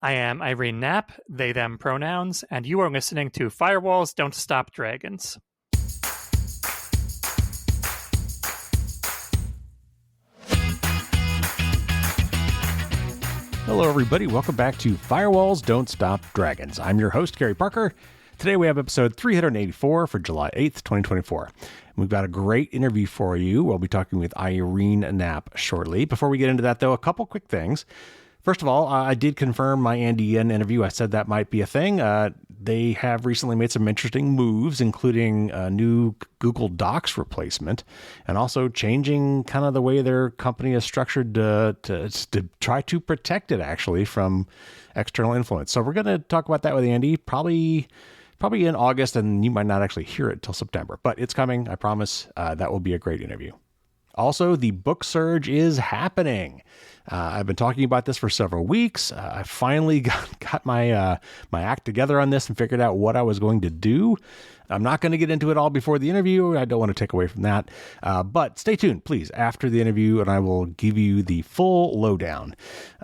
I am Irene Knapp, they, them pronouns, and you are listening to Firewalls Don't Stop Dragons. Hello, everybody. Welcome back to Firewalls Don't Stop Dragons. I'm your host, Gary Parker. Today we have episode 384 for July 8th, 2024. We've got a great interview for you. We'll be talking with Irene Knapp shortly. Before we get into that, though, a couple quick things. First of all, I did confirm my Andy Yen interview. I said that might be a thing. They have recently made some interesting moves, including a new Google Docs replacement and also changing kind of the way their company is structured to try to protect it, actually, from external influence. So we're going to talk about that with Andy probably in August, and you might not actually hear it till September. But it's coming, I promise. That will be a great interview. Also, the book surge is happening. I've been talking about this for several weeks. I finally got my act together on this and figured out what I was going to do. I'm not going to get into it all before the interview. I don't want to take away from that. But stay tuned, please, after the interview, and I will give you the full lowdown.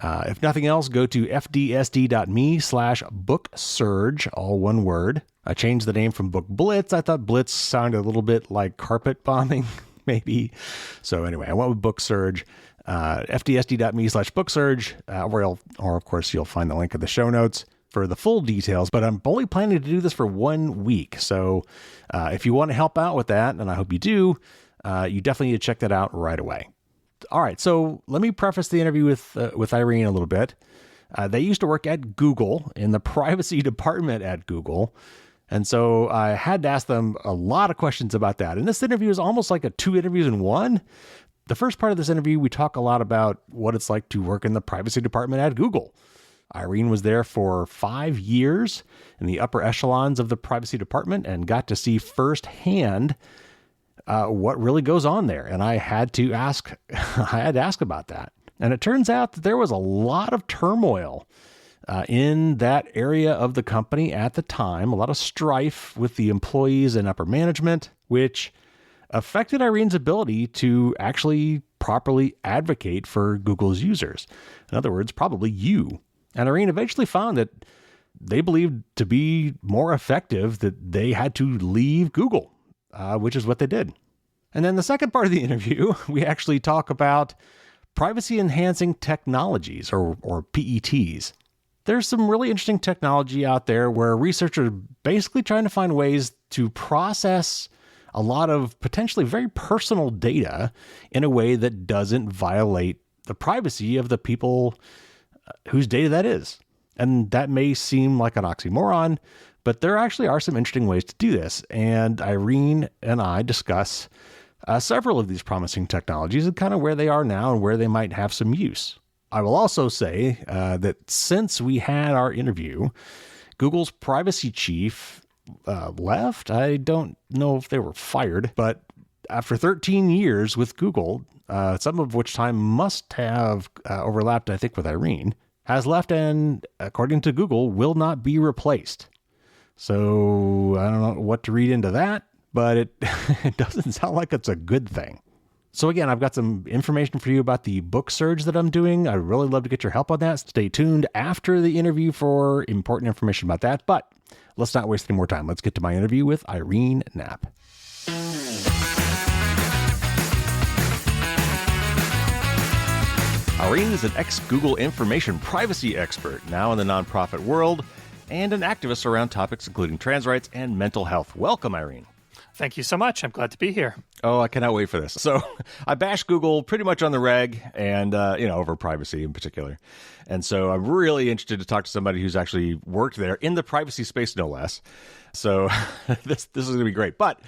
If nothing else, go to fdsd.me/booksurge, all one word. I changed the name from Book Blitz. I thought Blitz sounded a little bit like carpet bombing. Maybe. So anyway, I went with Book Surge, fdsd.me/booksurge, or of course you'll find the link in the show notes for the full details, but I'm only planning to do this for 1 week. So if you want to help out with that, and I hope you do, you definitely need to check that out right away. All right. So let me preface the interview with Irene a little bit. They used to work at Google in the privacy department at Google. And so I had to ask them a lot of questions about that. And this interview is almost like 2 interviews in one. The first part of this interview, we talk a lot about what it's like to work in the privacy department at Google. Irene was there for 5 years in the upper echelons of the privacy department and got to see firsthand what really goes on there. And I had to ask about that. And it turns out that there was a lot of turmoil in that area of the company at the time, a lot of strife with the employees and upper management, which affected Irene's ability to actually properly advocate for Google's users. In other words, probably you. And Irene eventually found that they believed to be more effective that they had to leave Google, which is what they did. And then the second part of the interview, we actually talk about privacy-enhancing technologies, or PETs. There's some really interesting technology out there where researchers are basically trying to find ways to process a lot of potentially very personal data in a way that doesn't violate the privacy of the people whose data that is. And that may seem like an oxymoron, but there actually are some interesting ways to do this. And Irene and I discuss several of these promising technologies and kind of where they are now and where they might have some use. I will also say that since we had our interview, Google's privacy chief left. I don't know if they were fired, but after 13 years with Google, some of which time must have overlapped, I think, with Irene, has left and, according to Google, will not be replaced. So I don't know what to read into that, but it doesn't sound like it's a good thing. So again, I've got some information for you about the book surge that I'm doing. I'd really love to get your help on that. Stay tuned after the interview for important information about that. But let's not waste any more time. Let's get to my interview with Irene Knapp. Irene is an ex-Google information privacy expert, now in the nonprofit world, and an activist around topics including trans rights and mental health. Welcome, Irene. Thank you so much. I'm glad to be here. Oh, I cannot wait for this. So I bash Google pretty much on the reg and, over privacy in particular. And so I'm really interested to talk to somebody who's actually worked there in the privacy space, no less. So this is going to be great. But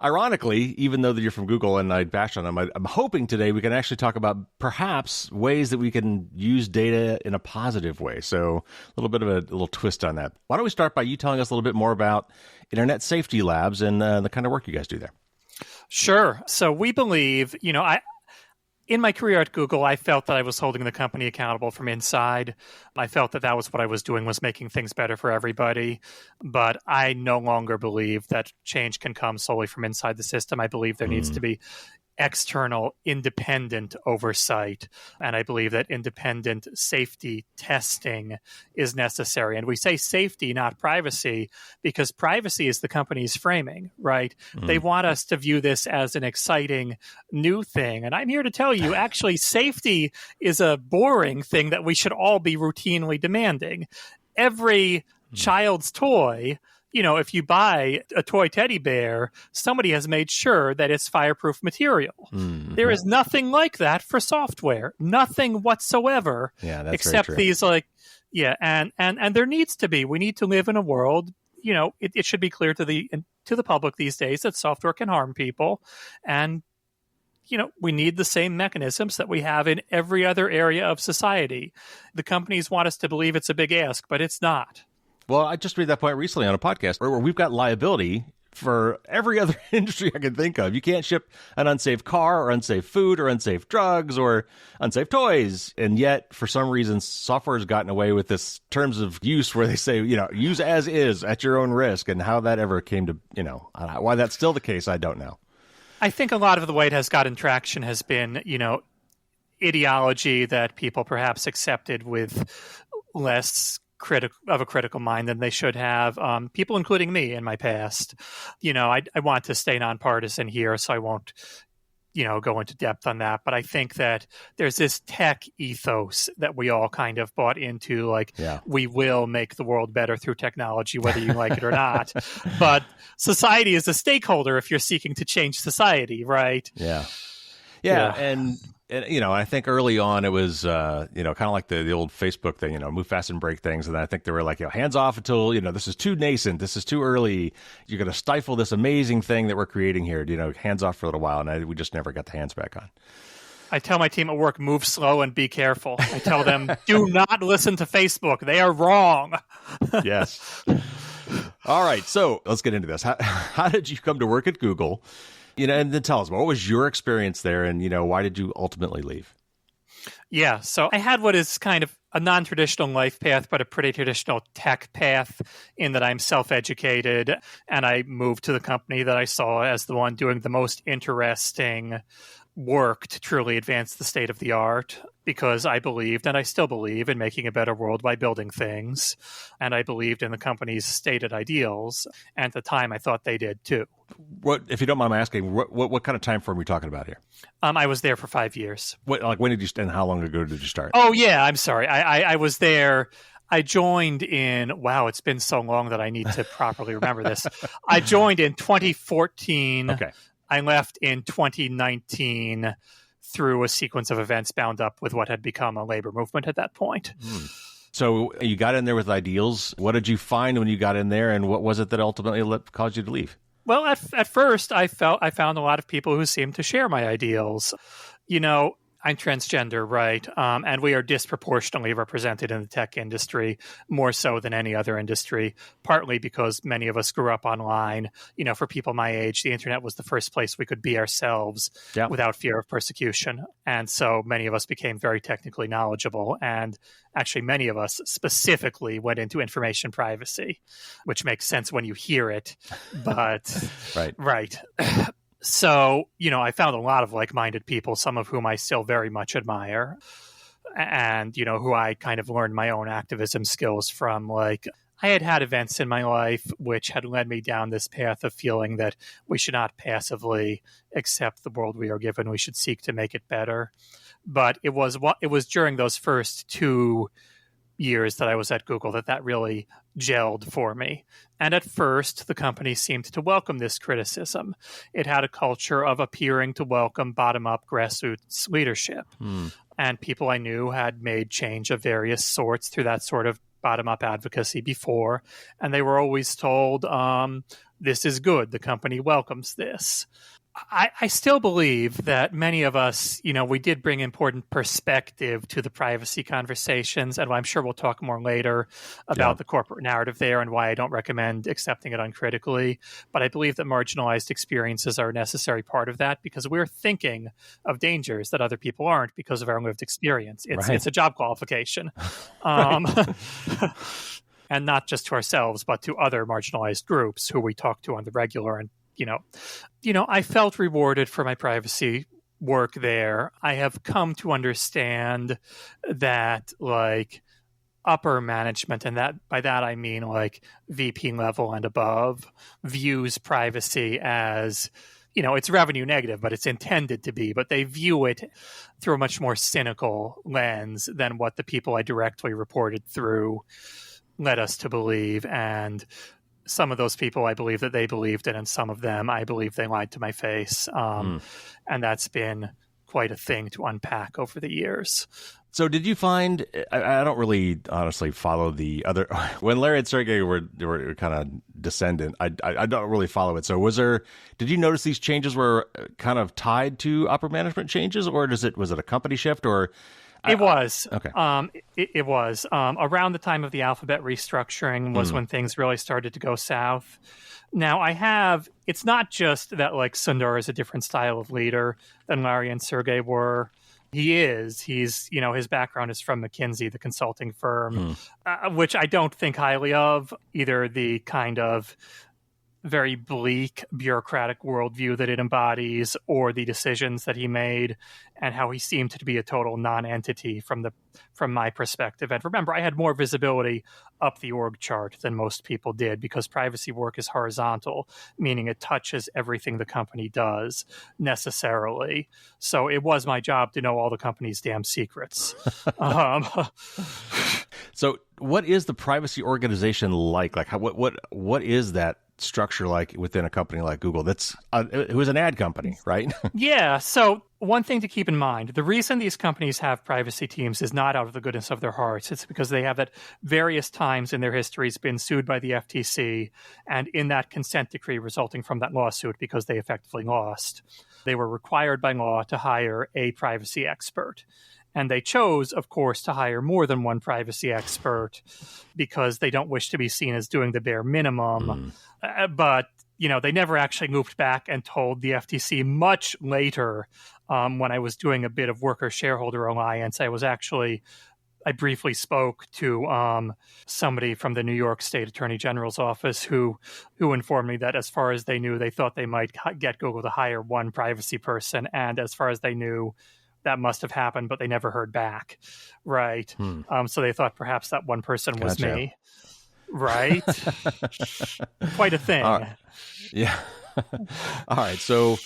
ironically, even though that you're from Google and I bash on them, I'm hoping today we can actually talk about perhaps ways that we can use data in a positive way. So a little bit of a little twist on that. Why don't we start by you telling us a little bit more about Internet Safety Labs and the kind of work you guys do there? Sure. So we believe, in my career at Google, I felt that I was holding the company accountable from inside. I felt that was what I was doing, was making things better for everybody. But I no longer believe that change can come solely from inside the system. I believe there needs to be external independent oversight. And I believe that independent safety testing is necessary. And we say safety, not privacy, because privacy is the company's framing, right? They want us to view this as an exciting new thing. And I'm here to tell you, actually, safety is a boring thing that we should all be routinely demanding. Every child's toy, if you buy a toy teddy bear, somebody has made sure that it's fireproof material. There is nothing like that for software. Nothing whatsoever. Yeah, that's except very true. these and there needs to be. We need to live in a world, it should be clear to the public these days that software can harm people. And we need the same mechanisms that we have in every other area of society. The companies want us to believe it's a big ask, but it's not. Well, I just made that point recently on a podcast where we've got liability for every other industry I can think of. You can't ship an unsafe car or unsafe food or unsafe drugs or unsafe toys. And yet, for some reason, software has gotten away with this terms of use where they say, use as is at your own risk. And how that ever came to, why that's still the case, I don't know. I think a lot of the way it has gotten traction has been, ideology that people perhaps accepted with less of a critical mind than they should have. People, including me in my past. I want to stay nonpartisan here, so I won't, go into depth on that. But I think that there's this tech ethos that we all kind of bought into, we will make the world better through technology, whether you like it or not. But society is a stakeholder if you're seeking to change society, right? Yeah. And I think early on it was, kind of like the old Facebook thing, move fast and break things. And I think they were like, hands off until, this is too nascent. This is too early. You're going to stifle this amazing thing that we're creating here. Hands off for a little while. And we just never got the hands back on. I tell my team at work, move slow and be careful. I tell them, do not listen to Facebook. They are wrong. Yes. All right. So let's get into this. How did you come to work at Google? And then tell us, what was your experience there and, why did you ultimately leave? Yeah, so I had what is kind of a non-traditional life path, but a pretty traditional tech path in that I'm self-educated, and I moved to the company that I saw as the one doing the most interesting work to truly advance the state of the art, because I believed, and I still believe, in making a better world by building things. And I believed in the company's stated ideals. And at the time, I thought they did too. What, if you don't mind asking, what kind of time frame are we talking about here? I was there for 5 years. When did you and how long ago did you start? Oh, yeah, I'm sorry. I was there. I joined in, wow, it's been so long that I need to properly remember this. I joined in 2014. Okay. I left in 2019 through a sequence of events bound up with what had become a labor movement at that point. So you got in there with ideals. What did you find when you got in there, and what was it that ultimately caused you to leave? Well, at first, I found a lot of people who seemed to share my ideals. I'm transgender, right? And we are disproportionately represented in the tech industry, more so than any other industry, partly because many of us grew up online. For people my age, the internet was the first place we could be ourselves without fear of persecution. And so many of us became very technically knowledgeable. And actually, many of us specifically went into information privacy, which makes sense when you hear it. But right. So, I found a lot of like-minded people, some of whom I still very much admire, and, who I kind of learned my own activism skills from. I had events in my life which had led me down this path of feeling that we should not passively accept the world we are given. We should seek to make it better. But it was during those first 2 years that I was at Google that really gelled for me. And at first, the company seemed to welcome this criticism. It had a culture of appearing to welcome bottom-up grassroots leadership. And people I knew had made change of various sorts through that sort of bottom-up advocacy before. And they were always told, this is good. The company welcomes this. I still believe that many of us, we did bring important perspective to the privacy conversations, and I'm sure we'll talk more later about the corporate narrative there and why I don't recommend accepting it uncritically. But I believe that marginalized experiences are a necessary part of that because we're thinking of dangers that other people aren't because of our lived experience. It's a job qualification. And not just to ourselves, but to other marginalized groups who we talk to on the regular and I felt rewarded for my privacy work there. I have come to understand that like upper management, and that by that I mean like VP level and above, views privacy as, it's revenue negative, but it's intended to be, but they view it through a much more cynical lens than what the people I directly reported through led us to believe. And some of those people I believe that they believed in, and some of them I believe they lied to my face. And that's been quite a thing to unpack over the years. So did you find, I don't really honestly follow the other, when Larry and Sergey were kind of descendant, I don't really follow it. So did you notice these changes were kind of tied to upper management changes, or was it a company shift, or? It was. Okay. It was. Around the time of the Alphabet restructuring was when things really started to go south. Now it's not just that like Sundar is a different style of leader than Larry and Sergey were. He's, his background is from McKinsey, the consulting firm, which I don't think highly of, either the kind of very bleak bureaucratic worldview that it embodies, or the decisions that he made, and how he seemed to be a total non-entity from my perspective. And remember, I had more visibility up the org chart than most people did, because privacy work is horizontal, meaning it touches everything the company does necessarily. So it was my job to know all the company's damn secrets. So what is the privacy organization like? Like what is that structure like within a company like Google that's who's an ad company, right? Yeah. So one thing to keep in mind, the reason these companies have privacy teams is not out of the goodness of their hearts. It's because they have at various times in their histories been sued by the FTC, and in that consent decree resulting from that lawsuit, because they effectively lost, they were required by law to hire a privacy expert. And they chose, of course, to hire more than one privacy expert because they don't wish to be seen as doing the bare minimum. But, they never actually moved back and told the FTC much later, when I was doing a bit of worker shareholder alliance. I briefly spoke to somebody from the New York State Attorney General's office who informed me that as far as they knew, they thought they might get Google to hire one privacy person. And as far as they knew, that must have happened, but they never heard back. Right. So they thought perhaps that one person was me. Right. Quite a thing. All right. Yeah. All right. So,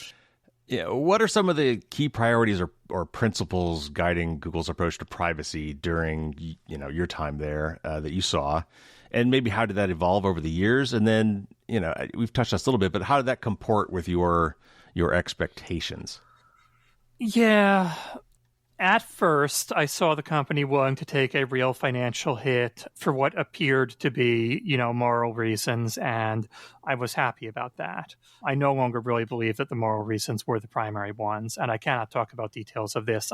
what are some of the key priorities or principles guiding Google's approach to privacy during, your time there that you saw? And maybe how did that evolve over the years? And then, we've touched on this a little bit, but how did that comport with your expectations? Yeah. At first, I saw the company willing to take a real financial hit for what appeared to be, moral reasons, and I was happy about that. I no longer really believe that the moral reasons were the primary ones, and I cannot talk about details of this.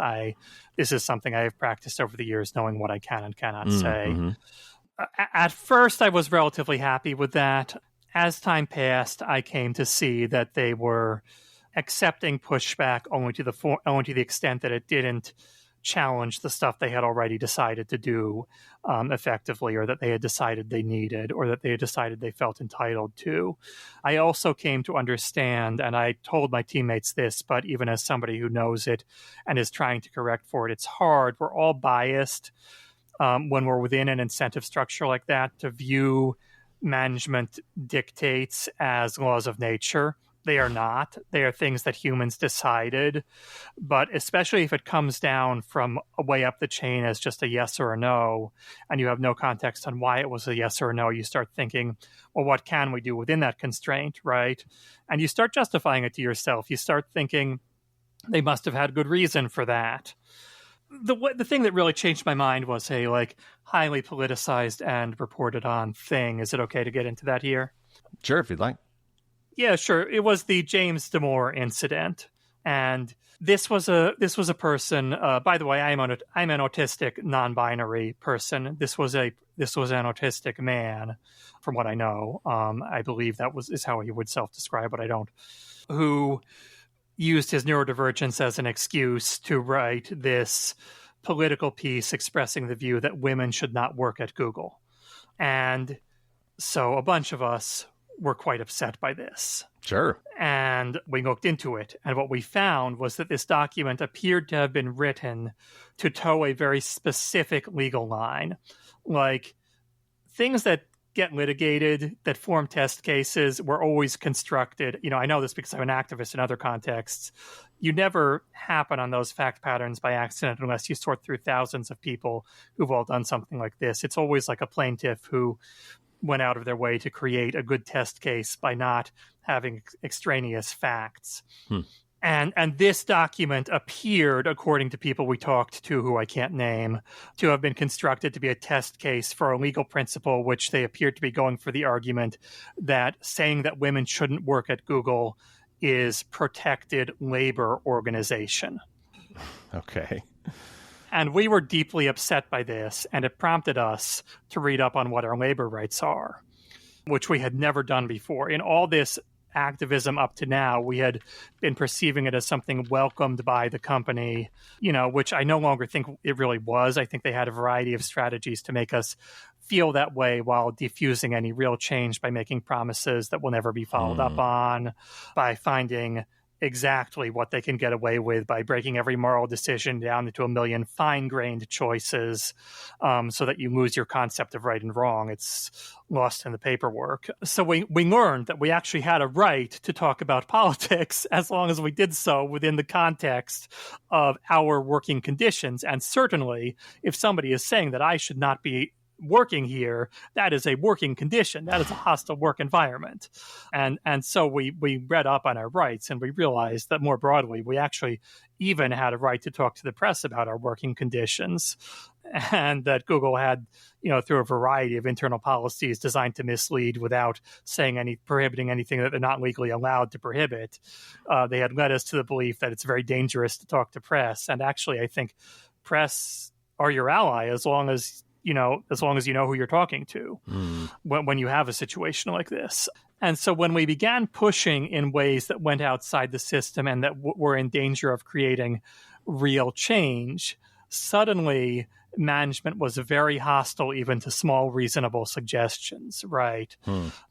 This is something I have practiced over the years, knowing what I can and cannot say. At first, I was relatively happy with that. As time passed, I came to see that they were accepting pushback only to the extent that it didn't challenge the stuff they had already decided to do effectively, or that they had decided they needed, or that they had decided they felt entitled to. I also came to understand, and I told my teammates this, but even as somebody who knows it and is trying to correct for it, it's hard. We're all biased when we're within an incentive structure like that to view management dictates as laws of nature. They are not. They are things that humans decided. But especially if it comes down from a way up the chain as just a yes or a no, and you have no context on why it was a yes or a no, you start thinking, well, what can we do within that constraint, right? And you start justifying it to yourself. You start thinking they must have had good reason for that. The thing that really changed my mind was a highly politicized and reported on thing. Is it okay to get into that here? Sure, if you'd like. Yeah, sure. It was the James Damore incident, and this was a person. By the way, I'm an autistic, non-binary person. This was an autistic man, from what I know. I believe is how he would self-describe, but I don't. Who used his neurodivergence as an excuse to write this political piece expressing the view that women should not work at Google, and so a bunch of us were quite upset by this. Sure. And we looked into it. And what we found was that this document appeared to have been written to toe a very specific legal line. Like, things that get litigated, that form test cases, were always constructed. I know this because I'm an activist in other contexts. You never happen on those fact patterns by accident unless you sort through thousands of people who've all done something like this. It's always like a plaintiff who went out of their way to create a good test case by not having extraneous facts. And this document appeared, according to people we talked to who I can't name, to have been constructed to be a test case for a legal principle, which they appeared to be going for the argument that saying that women shouldn't work at Google is protected labor organization. Okay. And we were deeply upset by this, and it prompted us to read up on what our labor rights are, which we had never done before. In all this activism up to now, we had been perceiving it as something welcomed by the company, which I no longer think it really was. I think they had a variety of strategies to make us feel that way while diffusing any real change by making promises that will never be followed up on, by finding exactly what they can get away with by breaking every moral decision down into a million fine-grained choices, so that you lose your concept of right and wrong. It's lost in the paperwork. So we learned that we actually had a right to talk about politics as long as we did so within the context of our working conditions. And certainly, if somebody is saying that I should not be working here, that is a working condition. That is a hostile work environment. And so we read up on our rights, and we realized that more broadly, we actually even had a right to talk to the press about our working conditions, and that Google had, through a variety of internal policies designed to mislead without prohibiting anything that they're not legally allowed to prohibit. They had led us to the belief that it's very dangerous to talk to press. And actually, I think press are your ally as long as you know who you're talking to when you have a situation like this. And so when we began pushing in ways that went outside the system and that were in danger of creating real change, suddenly management was very hostile even to small, reasonable suggestions, right?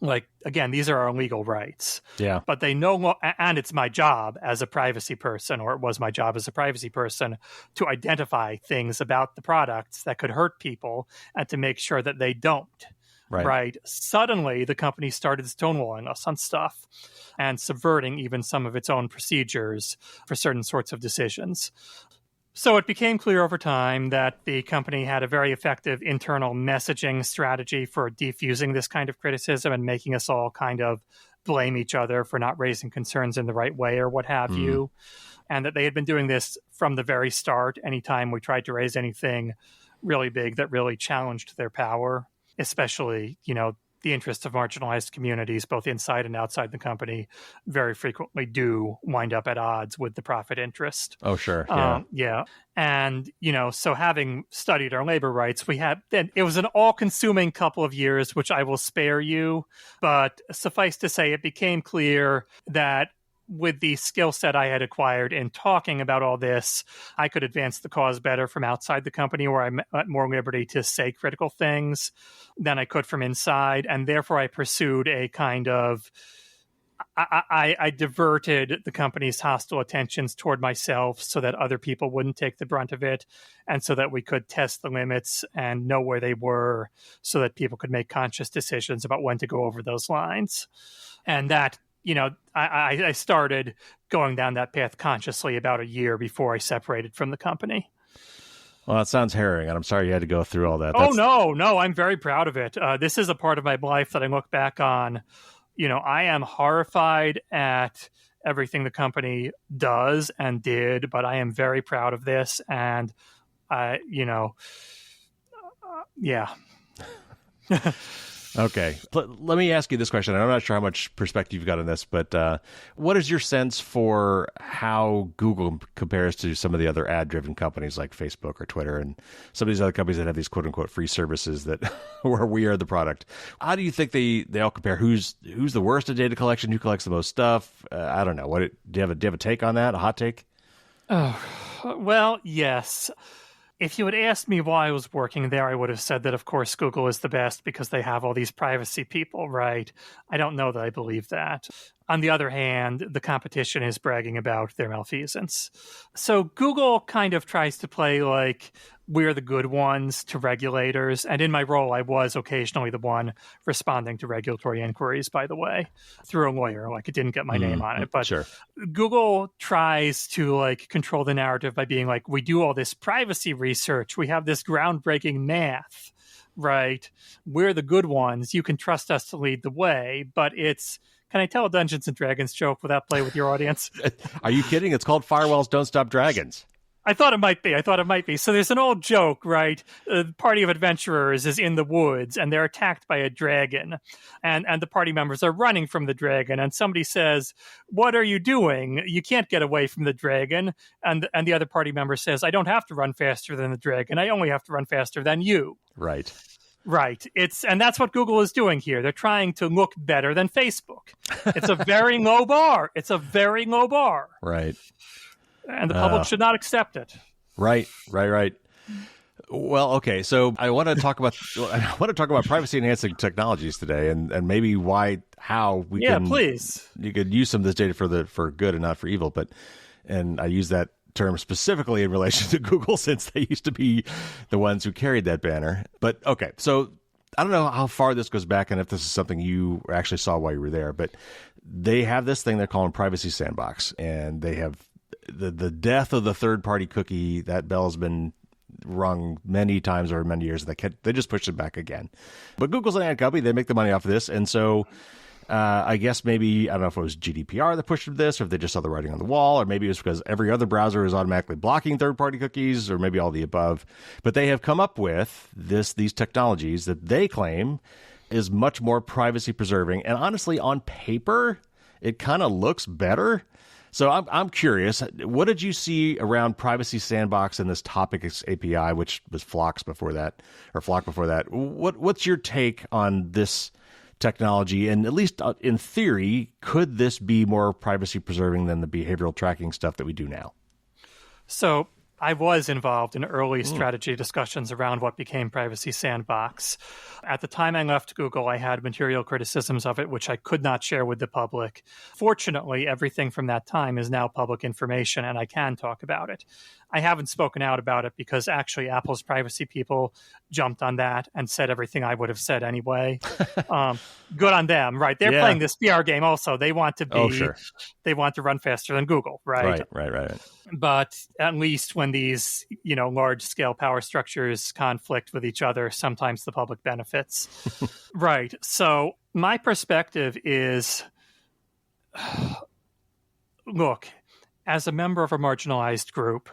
Like, again, these are our legal rights. Yeah. But they know, and it's my job as a privacy person, or it was my job as a privacy person, to identify things about the products that could hurt people and to make sure that they don't. Right. Suddenly, the company started stonewalling us on stuff and subverting even some of its own procedures for certain sorts of decisions. So it became clear over time that the company had a very effective internal messaging strategy for defusing this kind of criticism and making us all kind of blame each other for not raising concerns in the right way or what have you. And that they had been doing this from the very start. Anytime we tried to raise anything really big that really challenged their power, especially, the interests of marginalized communities, both inside and outside the company, very frequently do wind up at odds with the profit interest. Oh, sure. Yeah. And, so having studied our labor rights, it was an all-consuming couple of years, which I will spare you. But suffice to say, it became clear that with the skill set I had acquired in talking about all this, I could advance the cause better from outside the company, where I'm at more liberty to say critical things than I could from inside. And therefore, I pursued a kind of, I diverted the company's hostile attentions toward myself so that other people wouldn't take the brunt of it, and so that we could test the limits and know where they were so that people could make conscious decisions about when to go over those lines. And that, I started going down that path consciously about a year before I separated from the company. Well, that sounds harrowing, and I'm sorry you had to go through all that. No, I'm very proud of it. This is a part of my life that I look back on. I am horrified at everything the company does and did, but I am very proud of this. And, yeah. Okay. Let me ask you this question. I'm not sure how much perspective you've got on this, but what is your sense for how Google compares to some of the other ad-driven companies like Facebook or Twitter and some of these other companies that have these quote-unquote free services that where we are the product? How do you think they all compare? Who's the worst at data collection? Who collects the most stuff? I don't know. Do you have a take on that? A hot take? Oh, well, yes. If you had asked me why I was working there, I would have said that, of course, Google is the best because they have all these privacy people, right? I don't know that I believe that. On the other hand, the competition is bragging about their malfeasance. So Google kind of tries to play like we're the good ones to regulators. And in my role, I was occasionally the one responding to regulatory inquiries, by the way, through a lawyer. Like, it didn't get my name on it. But sure. Google tries to like control the narrative by being like, we do all this privacy research. We have this groundbreaking math, right? We're the good ones. You can trust us to lead the way. But can I tell a Dungeons and Dragons joke without play with your audience? Are you kidding? It's called Firewalls Don't Stop Dragons. I thought it might be. So there's an old joke, right? A party of adventurers is in the woods and they're attacked by a dragon. And the party members are running from the dragon. And somebody says, "What are you doing? You can't get away from the dragon." And the other party member says, "I don't have to run faster than the dragon. I only have to run faster than you." Right. Right. And that's what Google is doing here. They're trying to look better than Facebook. It's a very low bar. Right. And the public should not accept it. Right. Well, okay. So I want to talk about privacy enhancing technologies today, and maybe how we can. Please. You could use some of this data for good and not for evil, and I use that term specifically in relation to Google since they used to be the ones who carried that banner. But okay, so I don't know how far this goes back and if this is something you actually saw while you were there, but they have this thing they're calling Privacy Sandbox, and they have the death of the third-party cookie. That bell has been rung many times over many years. They just pushed it back again. But Google's an ad company. They make the money off of this. And so I guess maybe, I don't know if it was GDPR that pushed this, or if they just saw the writing on the wall, or maybe it was because every other browser is automatically blocking third-party cookies, or maybe all the above. But they have come up with these technologies that they claim is much more privacy-preserving. And honestly, on paper, it kind of looks better. So I'm curious, what did you see around Privacy Sandbox and this Topics API, which was Flock before that? What's your take on this technology? And at least in theory, could this be more privacy preserving than the behavioral tracking stuff that we do now? So I was involved in early strategy discussions around what became Privacy Sandbox. At the time I left Google, I had material criticisms of it, which I could not share with the public. Fortunately, everything from that time is now public information, and I can talk about it. I haven't spoken out about it because actually Apple's privacy people jumped on that and said everything I would have said anyway. Good on them, right? They're playing this PR game also. They want to they want to run faster than Google, right? Right. But at least when these, large-scale power structures conflict with each other, sometimes the public benefits. Right. So my perspective is, look, as a member of a marginalized group,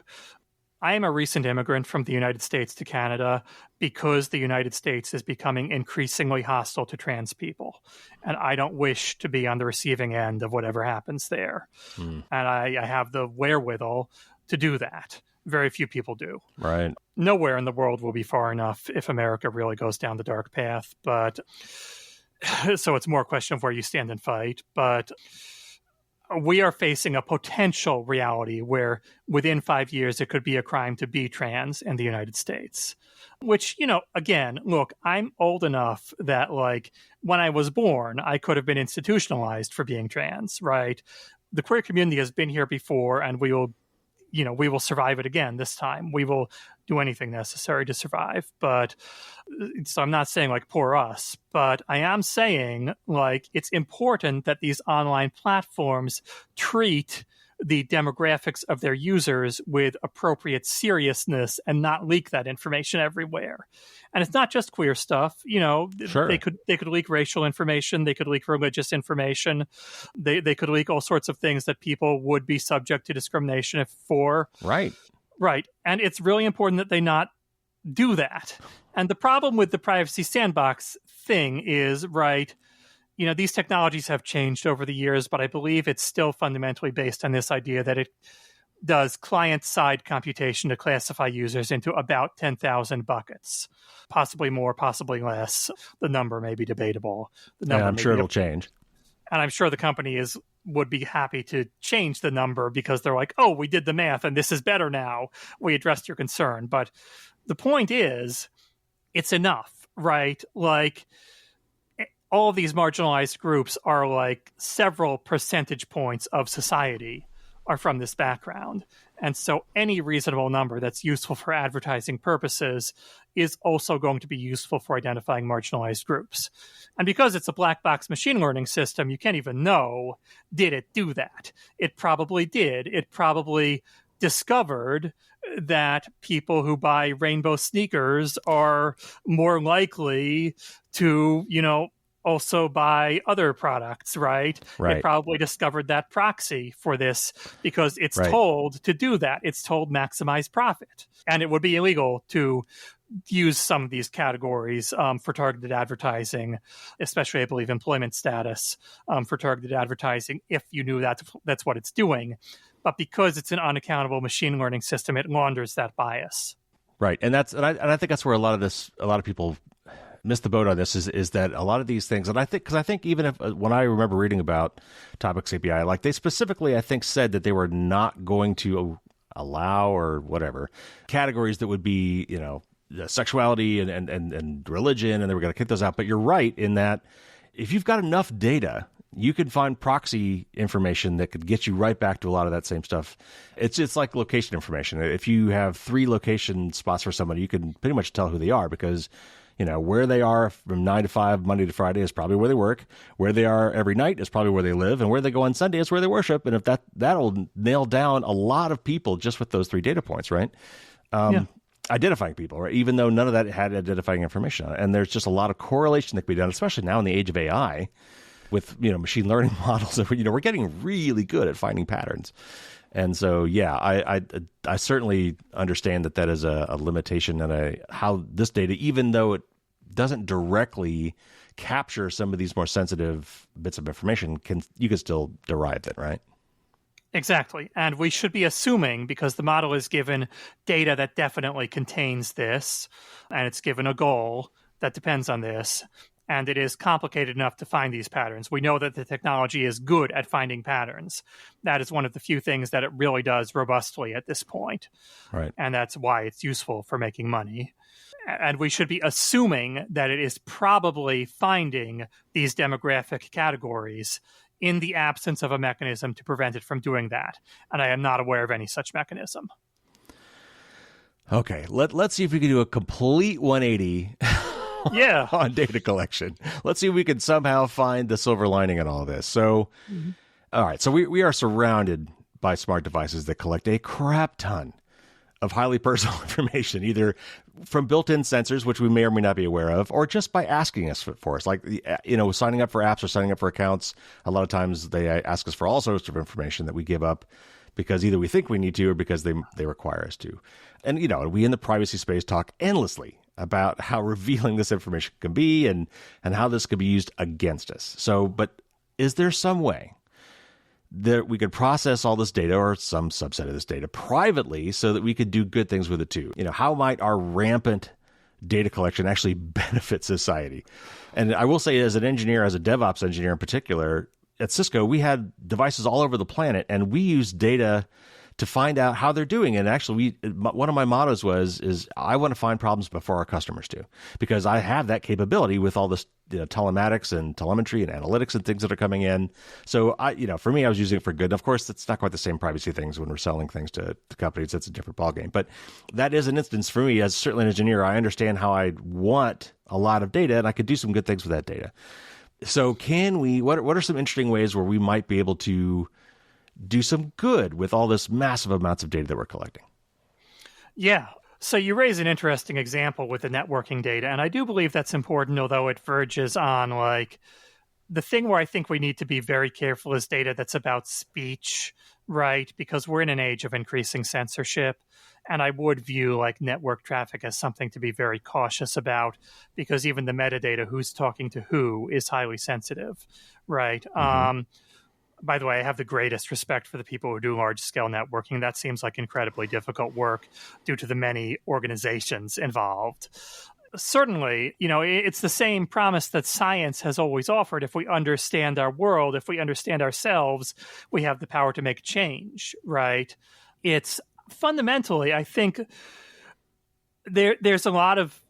I am a recent immigrant from the United States to Canada because the United States is becoming increasingly hostile to trans people. And I don't wish to be on the receiving end of whatever happens there. And I have the wherewithal to do that. Very few people do. Right. Nowhere in the world will be far enough if America really goes down the dark path. But so it's more a question of where you stand and fight. But we are facing a potential reality where within 5 years, it could be a crime to be trans in the United States, which, again, look, I'm old enough that when I was born, I could have been institutionalized for being trans, right? The queer community has been here before, and we will survive it again this time. We will do anything necessary to survive. But so I'm not saying poor us, but I am saying it's important that these online platforms treat the demographics of their users with appropriate seriousness and not leak that information everywhere. And it's not just queer stuff. Sure. They could leak racial information. They could leak religious information. They could leak all sorts of things that people would be subject to discrimination for. Right. Right. And it's really important that they not do that. And the problem with the Privacy Sandbox thing is, right, these technologies have changed over the years, but I believe it's still fundamentally based on this idea that it does client-side computation to classify users into about 10,000 buckets. Possibly more, possibly less. The number may be debatable. I'm sure it'll change. And I'm sure the company is would be happy to change the number because they're like, oh, we did the math and this is better now. We addressed your concern. But the point is, it's enough, right? Like, all of these marginalized groups are like several percentage points of society are from this background. And so any reasonable number that's useful for advertising purposes is also going to be useful for identifying marginalized groups. And because it's a black box machine learning system, you can't even know, did it do that? It probably did. It probably discovered that people who buy rainbow sneakers are more likely to, also buy other products, right? Right. It probably discovered that proxy for this because it's Right. told to do that. It's told maximize profit. And it would be illegal to use some of these categories for targeted advertising, especially, I believe, employment status for targeted advertising, if you knew that's what it's doing. But because it's an unaccountable machine learning system, it launders that bias. Right. And I think that's where a lot of people miss the boat on this is that a lot of these things, and I think even if when I remember reading about Topics API, like they specifically, I think, said that they were not going to allow or whatever categories that would be, sexuality and religion, and they were going to kick those out. But you're right in that if you've got enough data, you could find proxy information that could get you right back to a lot of that same stuff. It's like location information. If you have 3 location spots for somebody, you can pretty much tell who they are because where they are from 9 to 5, Monday to Friday is probably where they work. Where they are every night is probably where they live. And where they go on Sunday is where they worship. And if that'll nail down a lot of people just with those 3 data points, right? Identifying people, right? Even though none of that had identifying information on it. And there's just a lot of correlation that can be done, especially now in the age of AI with, machine learning models. We're getting really good at finding patterns. And so, yeah, I certainly understand that is a limitation and how this data, even though it doesn't directly capture some of these more sensitive bits of information, you can still derive it, right? Exactly. And we should be assuming, because the model is given data that definitely contains this, and it's given a goal that depends on this, and it is complicated enough to find these patterns. We know that the technology is good at finding patterns. That is one of the few things that it really does robustly at this point. Right. And that's why it's useful for making money. And we should be assuming that it is probably finding these demographic categories in the absence of a mechanism to prevent it from doing that. And I am not aware of any such mechanism. Okay, let's see if we can do a complete 180 on data collection. Let's see if we can somehow find the silver lining in all of this. So, all right, so we are surrounded by smart devices that collect a crap ton of highly personal information, either from built-in sensors, which we may or may not be aware of, or just by asking us for us. Like, signing up for apps or signing up for accounts, a lot of times they ask us for all sorts of information that we give up because either we think we need to or because they require us to. And, we in the privacy space talk endlessly about how revealing this information can be and how this could be used against us. So, but is there some way that we could process all this data or some subset of this data privately so that we could do good things with it too? How might our rampant data collection actually benefit society? And I will say, as an engineer, as a DevOps engineer in particular, at Cisco, we had devices all over the planet, and we used data to find out how they're doing. And actually, one of my mottos is I want to find problems before our customers do, because I have that capability with all this telematics and telemetry and analytics and things that are coming in. So for me, I was using it for good. And of course, it's not quite the same privacy things when we're selling things to companies. That's a different ballgame. But that is an instance for me as certainly an engineer. I understand how I want a lot of data, and I could do some good things with that data. So what are some interesting ways where we might be able to do some good with all this massive amounts of data that we're collecting? Yeah. So you raise an interesting example with the networking data, and I do believe that's important, although it verges on the thing where I think we need to be very careful is data that's about speech, right? Because we're in an age of increasing censorship, and I would view network traffic as something to be very cautious about, because even the metadata, who's talking to who, is highly sensitive, right? Mm-hmm. By the way, I have the greatest respect for the people who do large-scale networking. That seems like incredibly difficult work due to the many organizations involved. Certainly, it's the same promise that science has always offered. If we understand our world, if we understand ourselves, we have the power to make change, right? It's fundamentally, I think there's a lot of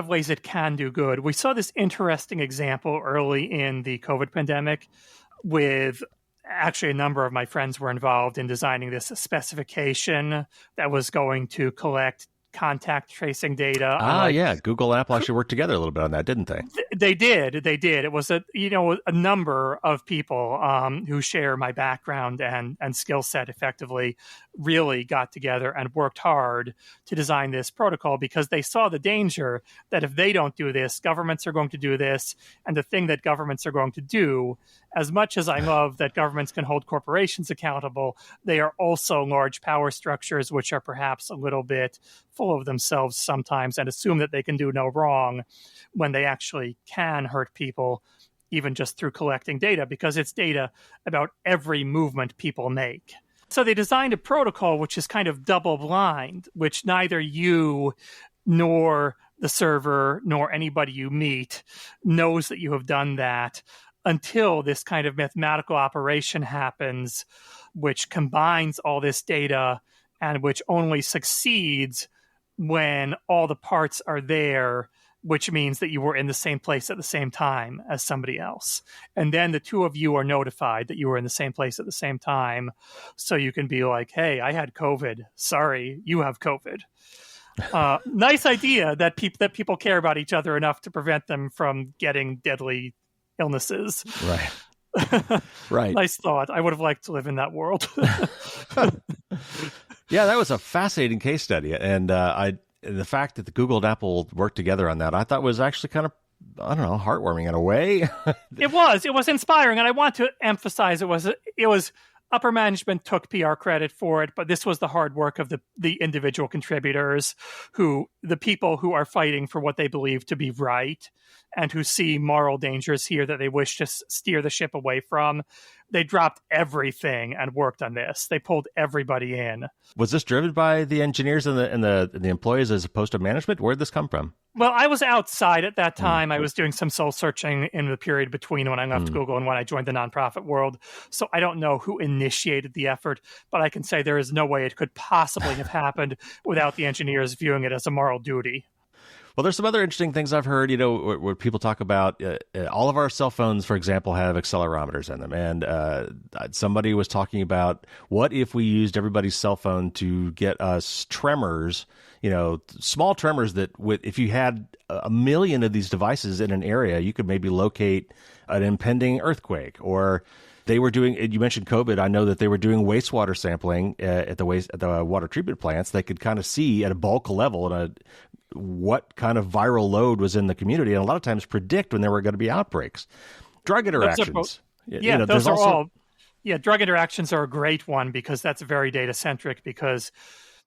ways it can do good. We saw this interesting example early in the COVID pandemic with actually a number of my friends were involved in designing this specification that was going to collect contact tracing data. Yeah. Google and Apple actually worked together a little bit on that, didn't they? They did. It was a number of people who share my background and skill set effectively really got together and worked hard to design this protocol because they saw the danger that if they don't do this, governments are going to do this. And the thing that governments are going to do, as much as I love that governments can hold corporations accountable, they are also large power structures, which are perhaps a little bit full of themselves sometimes and assume that they can do no wrong when they actually can hurt people, even just through collecting data, because it's data about every movement people make. So they designed a protocol which is kind of double blind, which neither you nor the server nor anybody you meet knows that you have done that until this kind of mathematical operation happens, which combines all this data and which only succeeds when all the parts are there, which means that you were in the same place at the same time as somebody else. And then the two of you are notified that you were in the same place at the same time. So you can be like, hey, I had COVID. Sorry, you have COVID. Nice idea that people care about each other enough to prevent them from getting deadly illnesses. Right. Right. Nice thought. I would have liked to live in that world. Yeah, that was a fascinating case study. And the fact that the Google and Apple worked together on that, I thought was actually kind of, I don't know, heartwarming in a way. It was inspiring. And I want to emphasize it was upper management took PR credit for it, but this was the hard work of the individual contributors, the people who are fighting for what they believe to be right and who see moral dangers here that they wish to steer the ship away from. They dropped everything and worked on this. They pulled everybody in. Was this driven by the engineers and the employees as opposed to management? Where did this come from? Well, I was outside at that time. I was doing some soul searching in the period between when I left Google and when I joined the nonprofit world. So I don't know who initiated the effort, but I can say there is no way it could possibly have happened without the engineers viewing it as a moral duty. Well, there's some other interesting things I've heard, where people talk about all of our cell phones, for example, have accelerometers in them. And somebody was talking about what if we used everybody's cell phone to get us tremors, small tremors that if you had a million of these devices in an area, you could maybe locate an impending earthquake. Or they were doing, you mentioned COVID. I know that they were doing wastewater sampling at the water treatment plants. They could kind of see at a bulk level what kind of viral load was in the community, and a lot of times predict when there were going to be outbreaks. Drug interactions. Drug interactions are a great one because that's very data-centric, because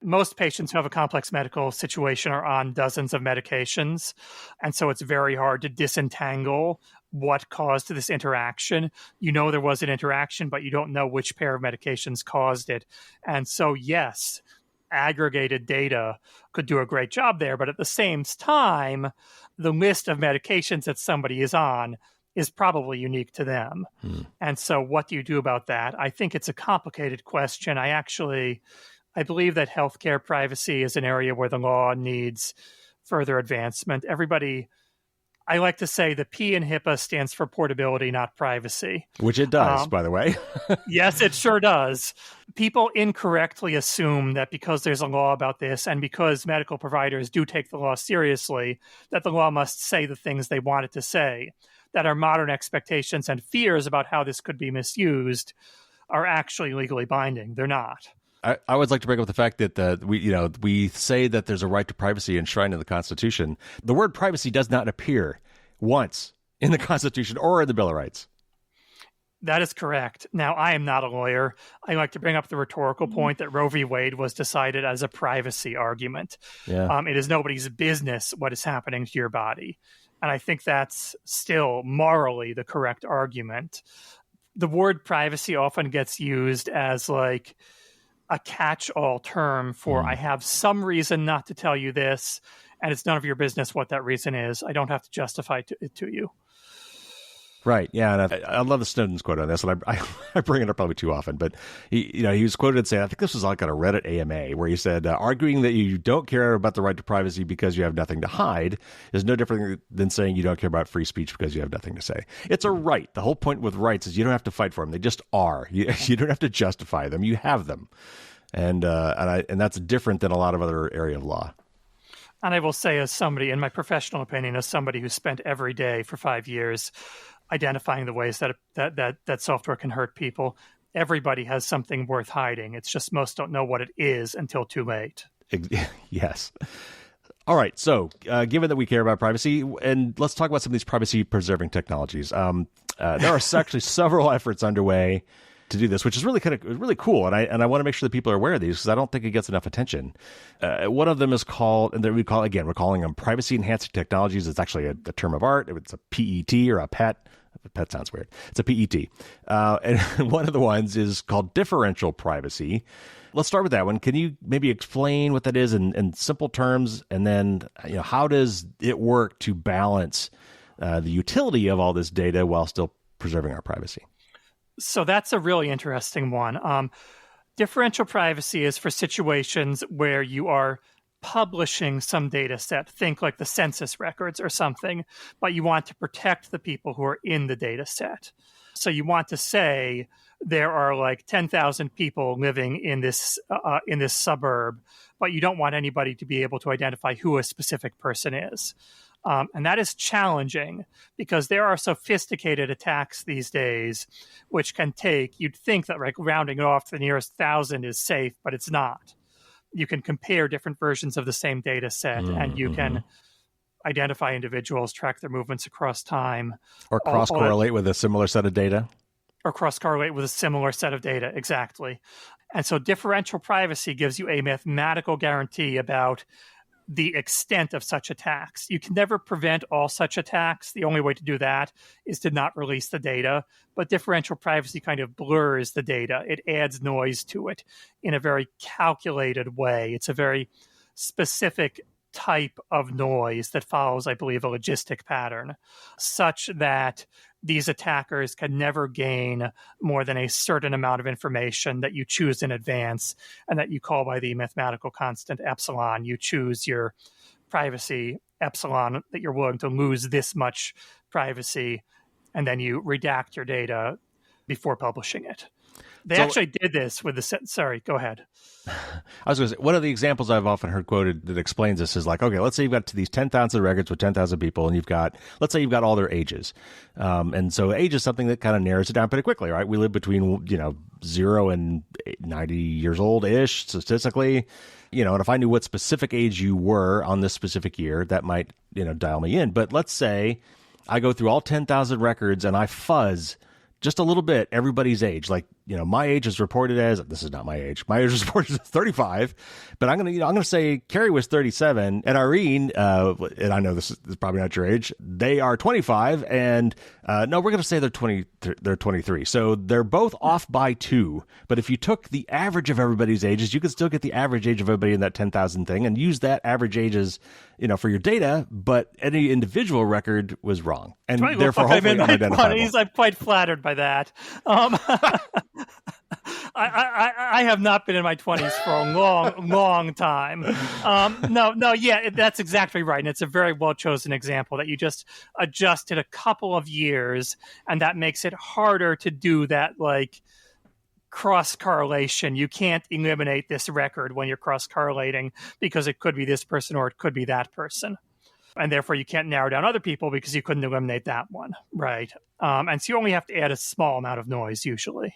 most patients who have a complex medical situation are on dozens of medications, and so it's very hard to disentangle what caused this interaction. There was an interaction, but you don't know which pair of medications caused it. And so, yes, aggregated data could do a great job there. But at the same time, the list of medications that somebody is on is probably unique to them. And so what do you do about that? I think it's a complicated question. I believe that healthcare privacy is an area where the law needs further advancement. I like to say the P in HIPAA stands for portability, not privacy. Which it does, by the way. Yes, it sure does. People incorrectly assume that because there's a law about this and because medical providers do take the law seriously, that the law must say the things they want it to say, that our modern expectations and fears about how this could be misused are actually legally binding. They're not. I would like to bring up the fact that we say that there's a right to privacy enshrined in the Constitution. The word privacy does not appear once in the Constitution or in the Bill of Rights. That is correct. Now, I am not a lawyer. I like to bring up the rhetorical point that Roe v. Wade was decided as a privacy argument. Yeah. It is nobody's business what is happening to your body. And I think that's still morally the correct argument. The word privacy often gets used as a catch-all term for I have some reason not to tell you this, and it's none of your business what that reason is. I don't have to justify it to you. Right. Yeah. And I love the Snowden's quote on this, and I bring it up probably too often, but he was quoted saying, I think this was like on a Reddit AMA, where he said, arguing that you don't care about the right to privacy because you have nothing to hide is no different than saying you don't care about free speech because you have nothing to say. It's a right. The whole point with rights is you don't have to fight for them. They just are. You don't have to justify them. You have them. And that's different than a lot of other area of law. And I will say, as somebody, in my professional opinion, as somebody who spent every day for 5 years identifying the ways that software can hurt people, everybody has something worth hiding. It's just most don't know what it is until too late. Yes. All right. So given that we care about privacy, and let's talk about some of these privacy-preserving technologies. There are actually several efforts underway to do this, which is really really cool. And I want to make sure that people are aware of these because I don't think it gets enough attention. One of them is called, and we're calling them privacy enhancing technologies. It's actually a term of art. It's a PET or a PET. Pet sounds weird. It's a PET. And one of the ones is called differential privacy. Let's start with that one. Can you maybe explain what that is in simple terms? And then, how does it work to balance the utility of all this data while still preserving our privacy? So that's a really interesting one. Differential privacy is for situations where you are publishing some data set, think like the census records or something, but you want to protect the people who are in the data set. So you want to say there are like 10,000 people living in this suburb, but you don't want anybody to be able to identify who a specific person is. And that is challenging because there are sophisticated attacks these days, which can you'd think that like rounding it off to the nearest 1,000 is safe, but it's not. You can compare different versions of the same data set, and you can identify individuals, track their movements across time. Or cross-correlate with a similar set of data. Or cross-correlate with a similar set of data, exactly. And so differential privacy gives you a mathematical guarantee about the extent of such attacks. You can never prevent all such attacks. The only way to do that is to not release the data. But differential privacy kind of blurs the data. It adds noise to it in a very calculated way. It's a very specific type of noise that follows, I believe, a logistic pattern, such that these attackers can never gain more than a certain amount of information that you choose in advance and that you call by the mathematical constant epsilon. You choose your privacy epsilon, that you're willing to lose this much privacy, and then you redact your data before publishing it. They actually did this with sorry, go ahead. I was going to say, one of the examples I've often heard quoted that explains this is like, okay, let's say you've got these 10,000 records with 10,000 people, and let's say you've got all their ages. And so age is something that kind of narrows it down pretty quickly, right? We live between, 0 and 90 years old-ish, statistically. And if I knew what specific age you were on this specific year, that might, dial me in. But let's say I go through all 10,000 records and I fuzz just a little bit everybody's age. Like, my age is reported as, this is not my age. My age is reported as 35, but I'm going to say Carrie was 37 and Irene, and I know this is probably not your age. They are 25 and, no, we're going to say they're 23. So they're both off by 2. But if you took the average of everybody's ages, you could still get the average age of everybody in that 10,000 thing and use that average ages, for your data, but any individual record was wrong. And therefore, hopefully unidentifiable. I'm quite flattered by that. I have not been in my 20s for a long time. Yeah, that's exactly right. And it's a very well-chosen example that you just adjusted a couple of years, and that makes it harder to do that, like, cross-correlation. You can't eliminate this record when you're cross-correlating because it could be this person or it could be that person. And therefore, you can't narrow down other people because you couldn't eliminate that one, right? And so you only have to add a small amount of noise, usually.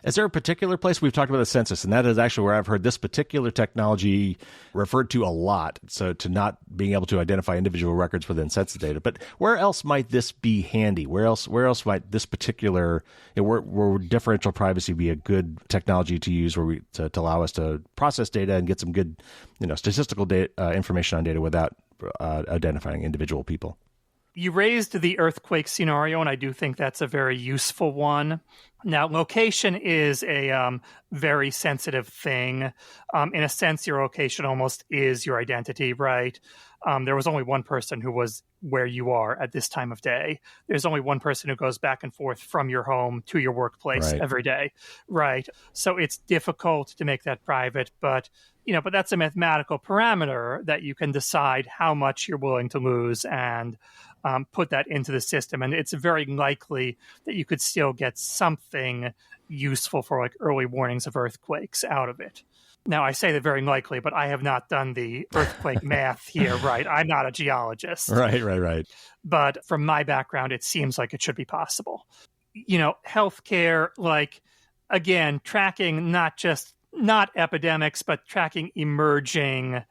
Is there a particular place we've talked about the census, and that is actually where I've heard this particular technology referred to a lot, so to not being able to identify individual records within census data. But where else might this be handy? Where else might this particular, where differential privacy be a good technology to use to allow us to process data and get some good, statistical data, information on data without identifying individual people? You raised the earthquake scenario, and I do think that's a very useful one. Now, location is a very sensitive thing. In a sense, your location almost is your identity, right? There was only one person who was where you are at this time of day. There's only one person who goes back and forth from your home to your workplace every day, right? So it's difficult to make that private, but that's a mathematical parameter that you can decide how much you're willing to lose and put that into the system. And it's very likely that you could still get something useful for like early warnings of earthquakes out of it. Now, I say that very likely, but I have not done the earthquake math here, right? I'm not a geologist. Right. But from my background, it seems like it should be possible. Healthcare, like, again, tracking not epidemics, but tracking emerging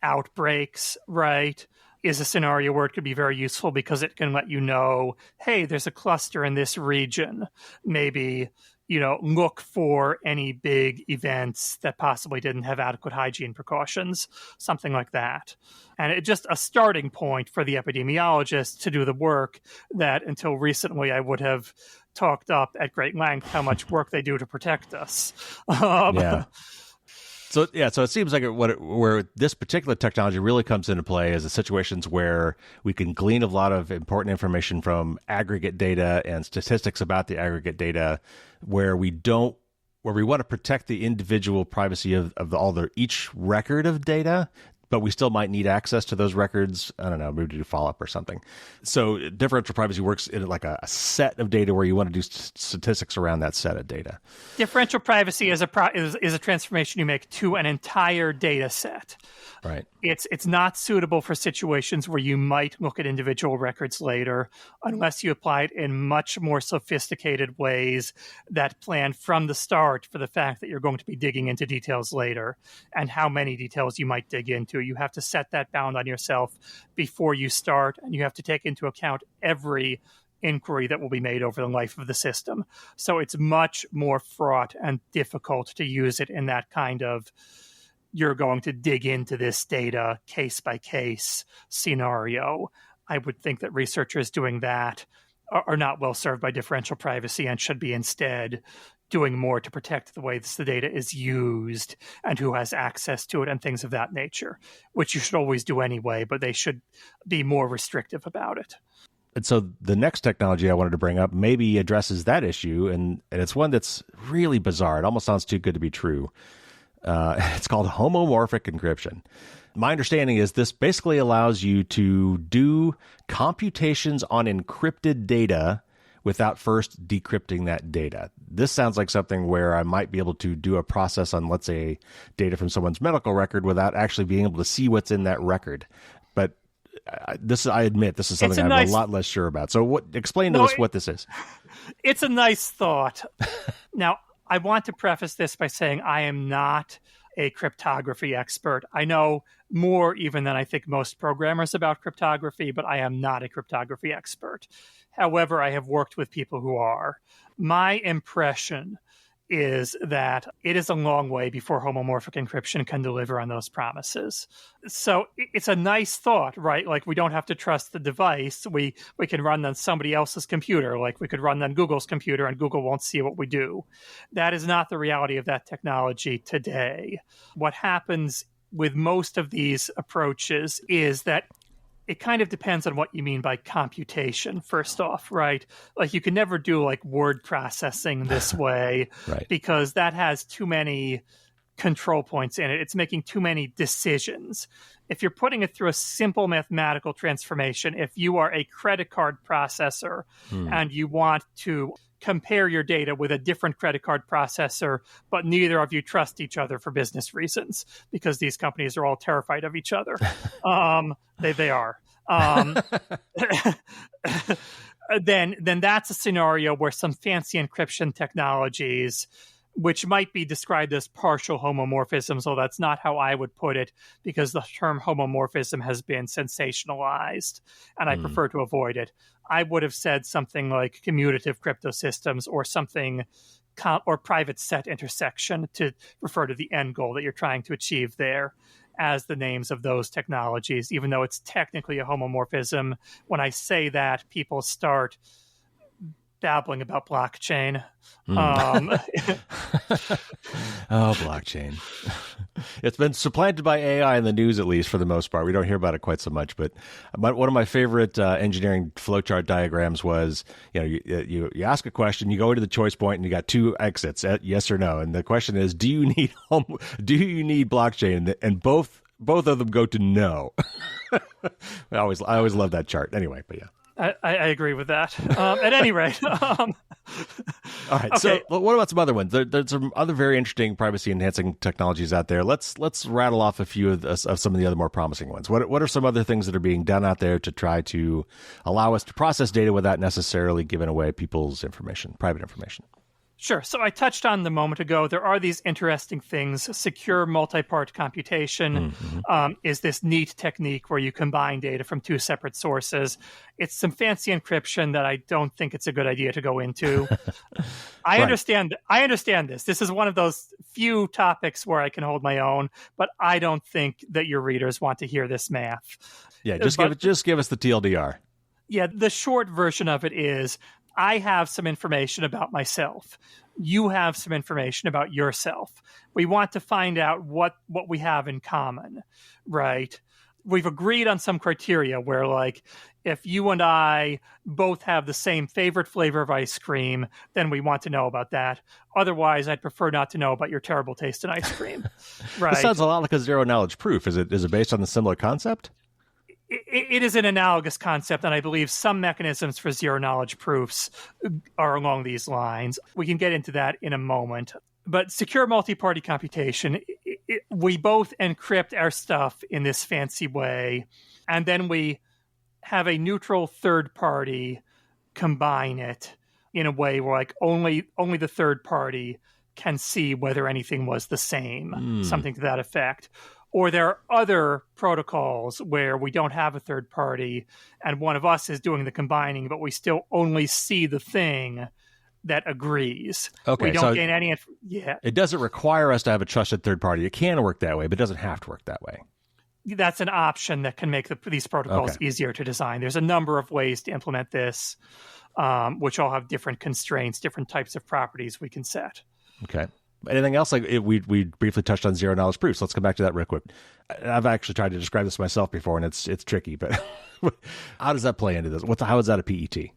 outbreaks, right, is a scenario where it could be very useful because it can let you know, hey, there's a cluster in this region. Maybe look for any big events that possibly didn't have adequate hygiene precautions, something like that. And it's just a starting point for the epidemiologist to do the work that until recently I would have talked up at great length how much work they do to protect us. So it seems like where this particular technology really comes into play is the situations where we can glean a lot of important information from aggregate data and statistics about the aggregate data, where we want to protect the individual privacy of each record of data, but we still might need access to those records. I don't know, maybe to do follow-up or something. So differential privacy works in like a set of data where you want to do statistics around that set of data. Differential privacy is a transformation you make to an entire data set. Right. It's not suitable for situations where you might look at individual records later unless you apply it in much more sophisticated ways that plan from the start for the fact that you're going to be digging into details later and how many details you might dig into. You have to set that bound on yourself before you start, and you have to take into account every inquiry that will be made over the life of the system. So it's much more fraught and difficult to use it in that kind of you're going to dig into this data case by case scenario. I would think that researchers doing that are not well served by differential privacy and should be instead doing more to protect the way the data is used and who has access to it and things of that nature, which you should always do anyway, but they should be more restrictive about it. And so the next technology I wanted to bring up maybe addresses that issue, and it's one that's really bizarre. It almost sounds too good to be true. It's called homomorphic encryption. My understanding is this basically allows you to do computations on encrypted data without first decrypting that data. This sounds like something where I might be able to do a process on, let's say, data from someone's medical record without actually being able to see what's in that record. But I admit, this is something I'm a lot less sure about. So explain to us what this is. It's a nice thought. Now, I want to preface this by saying I am not a cryptography expert. I know more even than I think most programmers about cryptography, but I am not a cryptography expert. However, I have worked with people who are. My impression is that it is a long way before homomorphic encryption can deliver on those promises. So it's a nice thought, right? Like, we don't have to trust the device. We can run on somebody else's computer. Like, we could run on Google's computer and Google won't see what we do. That is not the reality of that technology today. What happens with most of these approaches is that it kind of depends on what you mean by computation, first off, right? Like, you can never do like word processing this way right, because that has too many control points in it. It's making too many decisions. If you're putting it through a simple mathematical transformation, if you are a credit card processor and you want to compare your data with a different credit card processor, but neither of you trust each other for business reasons because these companies are all terrified of each other. They are. Then that's a scenario where some fancy encryption technologies, which might be described as partial homomorphism, so that's not how I would put it, because the term homomorphism has been sensationalized, and I prefer to avoid it. I would have said something like commutative cryptosystems or something, or private set intersection, to refer to the end goal that you're trying to achieve there. as the names of those technologies, even though it's technically a homomorphism. When I say that, people start babbling about blockchain. Oh, blockchain. It's been supplanted by AI in the news, at least for the most part. We don't hear about it quite so much. But one of my favorite engineering flowchart diagrams was, you ask a question, you go to the choice point, and you got two exits, yes or no. And the question is, do you need blockchain? And both of them go to no. I always love that chart. Anyway, but yeah. I agree with that. At any rate. All right. Okay. So what about some other ones? There's some other very interesting privacy-enhancing technologies out there. Let's rattle off a few of some of the other more promising ones. What are some other things that are being done out there to try to allow us to process data without necessarily giving away people's information, private information? Sure. So I touched on the moment ago, there are these interesting things. Secure multi-part computation is this neat technique where you combine data from two separate sources. It's some fancy encryption that I don't think it's a good idea to go into. I understand this. This is one of those few topics where I can hold my own, but I don't think that your readers want to hear this math. Yeah, just give us the TLDR. Yeah, the short version of it is, I have some information about myself. You have some information about yourself. We want to find out what we have in common, right? We've agreed on some criteria where, like, if you and I both have the same favorite flavor of ice cream, then we want to know about that. Otherwise, I'd prefer not to know about your terrible taste in ice cream. Right? This sounds a lot like a zero-knowledge proof. Is it based on a similar concept? It is an analogous concept, and I believe some mechanisms for zero-knowledge proofs are along these lines. We can get into that in a moment. But secure multi-party computation, we both encrypt our stuff in this fancy way, and then we have a neutral third party combine it in a way where, like, only the third party can see whether anything was the same, something to that effect. Or there are other protocols where we don't have a third party and one of us is doing the combining, but we still only see the thing that agrees. Okay, we don't gain any. It doesn't require us to have a trusted third party. It can work that way, but it doesn't have to work that way. That's an option that can make these protocols easier to design. There's a number of ways to implement this, which all have different constraints, different types of properties we can set. Okay. Anything else? We briefly touched on zero-knowledge proofs. Let's come back to that real quick. I've actually tried to describe this myself before, and it's tricky, but how does that play into this? How is that a PET?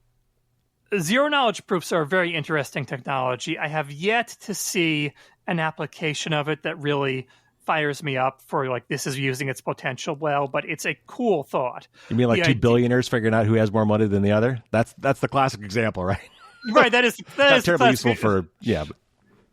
Zero-knowledge proofs are a very interesting technology. I have yet to see an application of it that really fires me up for, like, this is using its potential well, but it's a cool thought. You mean like two billionaires figuring out who has more money than the other? That's the classic example, right? Right, that is terribly useful for, yeah.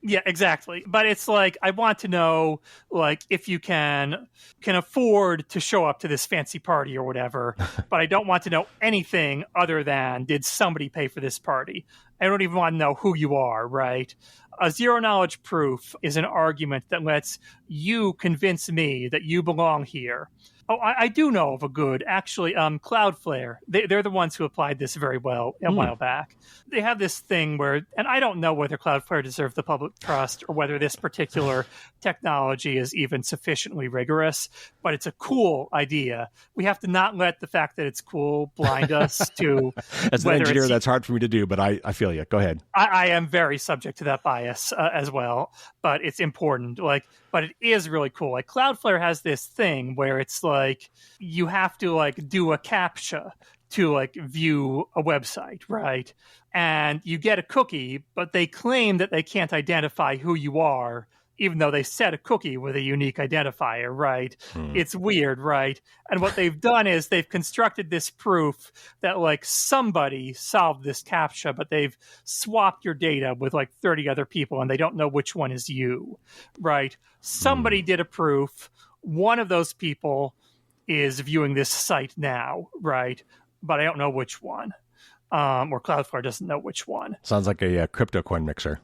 Yeah, exactly. But it's like, I want to know, like, if you can afford to show up to this fancy party or whatever, but I don't want to know anything other than, did somebody pay for this party? I don't even want to know who you are, right? A zero-knowledge proof is an argument that lets you convince me that you belong here. Oh, I do know of a good, actually, Cloudflare. They're the ones who applied this very well a while back. They have this thing where, and I don't know whether Cloudflare deserves the public trust or whether this particular technology is even sufficiently rigorous, but it's a cool idea. We have to not let the fact that it's cool blind us to... As an engineer, that's hard for me to do, but I feel you. Go ahead. I am very subject to that bias as well, but it's important. But it is really cool. Like, Cloudflare has this thing where it's like you have to, like, do a CAPTCHA to, like, view a website, right? And you get a cookie, but they claim that they can't identify who you are, even though they set a cookie with a unique identifier, right? It's weird, right? And what they've done is they've constructed this proof that, like, somebody solved this CAPTCHA, but they've swapped your data with, like, 30 other people, and they don't know which one is you, right? Somebody did a proof. One of those people is viewing this site now, right? But I don't know which one. Or Cloudflare doesn't know which one. Sounds like a crypto coin mixer.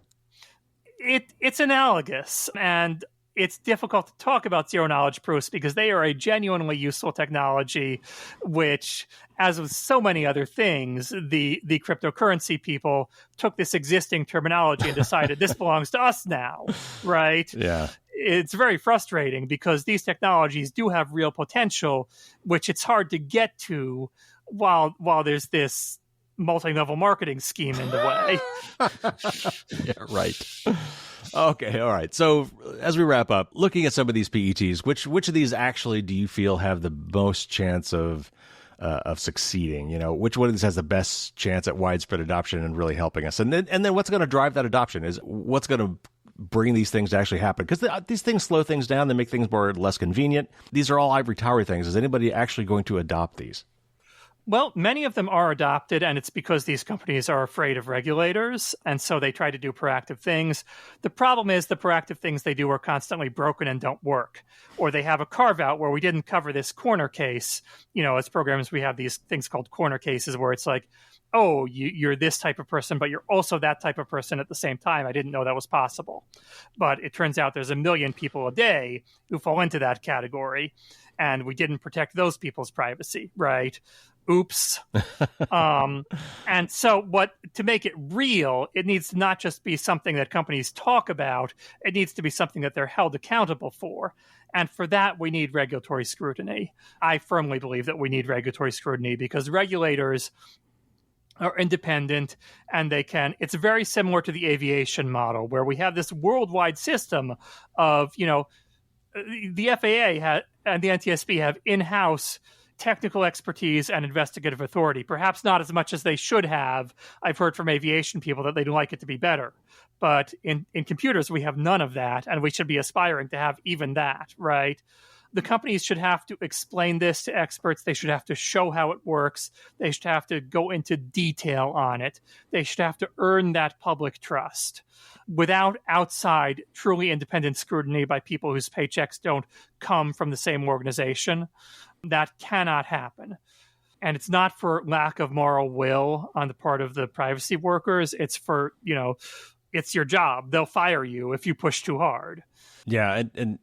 It's analogous, and it's difficult to talk about zero-knowledge proofs because they are a genuinely useful technology, which, as with so many other things, the cryptocurrency people took this existing terminology and decided this belongs to us now, right? Yeah. it's very frustrating because these technologies do have real potential, which it's hard to get to while there's this multi-level marketing scheme in the way. Yeah, right. Okay, all right. So as we wrap up, looking at some of these PETs, which of these actually do you feel have the most chance of succeeding? You know, which one of these has the best chance at widespread adoption and really helping us? And then what's going to drive that adoption is what's going to bring these things to actually happen, because these things slow things down. They make things less convenient. These are all ivory tower things. Is anybody actually going to adopt these? Well, many of them are adopted, and it's because these companies are afraid of regulators, and so they try to do proactive things. The problem is the proactive things they do are constantly broken and don't work, or they have a carve-out where we didn't cover this corner case. You know, as programs, we have these things called corner cases where it's like, oh, you're this type of person, but you're also that type of person at the same time. I didn't know that was possible. But it turns out there's 1 million people a day who fall into that category, and we didn't protect those people's privacy, right? Oops. And so to make it real, it needs to not just be something that companies talk about, it needs to be something that they're held accountable for. And for that, we need regulatory scrutiny. I firmly believe that we need regulatory scrutiny because regulators are independent and it's very similar to the aviation model where we have this worldwide system of, the FAA and the NTSB have in-house technical expertise and investigative authority, perhaps not as much as they should have. I've heard from aviation people that they'd like it to be better. But in computers, we have none of that, and we should be aspiring to have even that, right? The companies should have to explain this to experts. They should have to show how it works. They should have to go into detail on it. They should have to earn that public trust. Without outside, truly independent scrutiny by people whose paychecks don't come from the same organization, that cannot happen. And it's not for lack of moral will on the part of the privacy workers. It's for, it's your job. They'll fire you if you push too hard. Yeah. And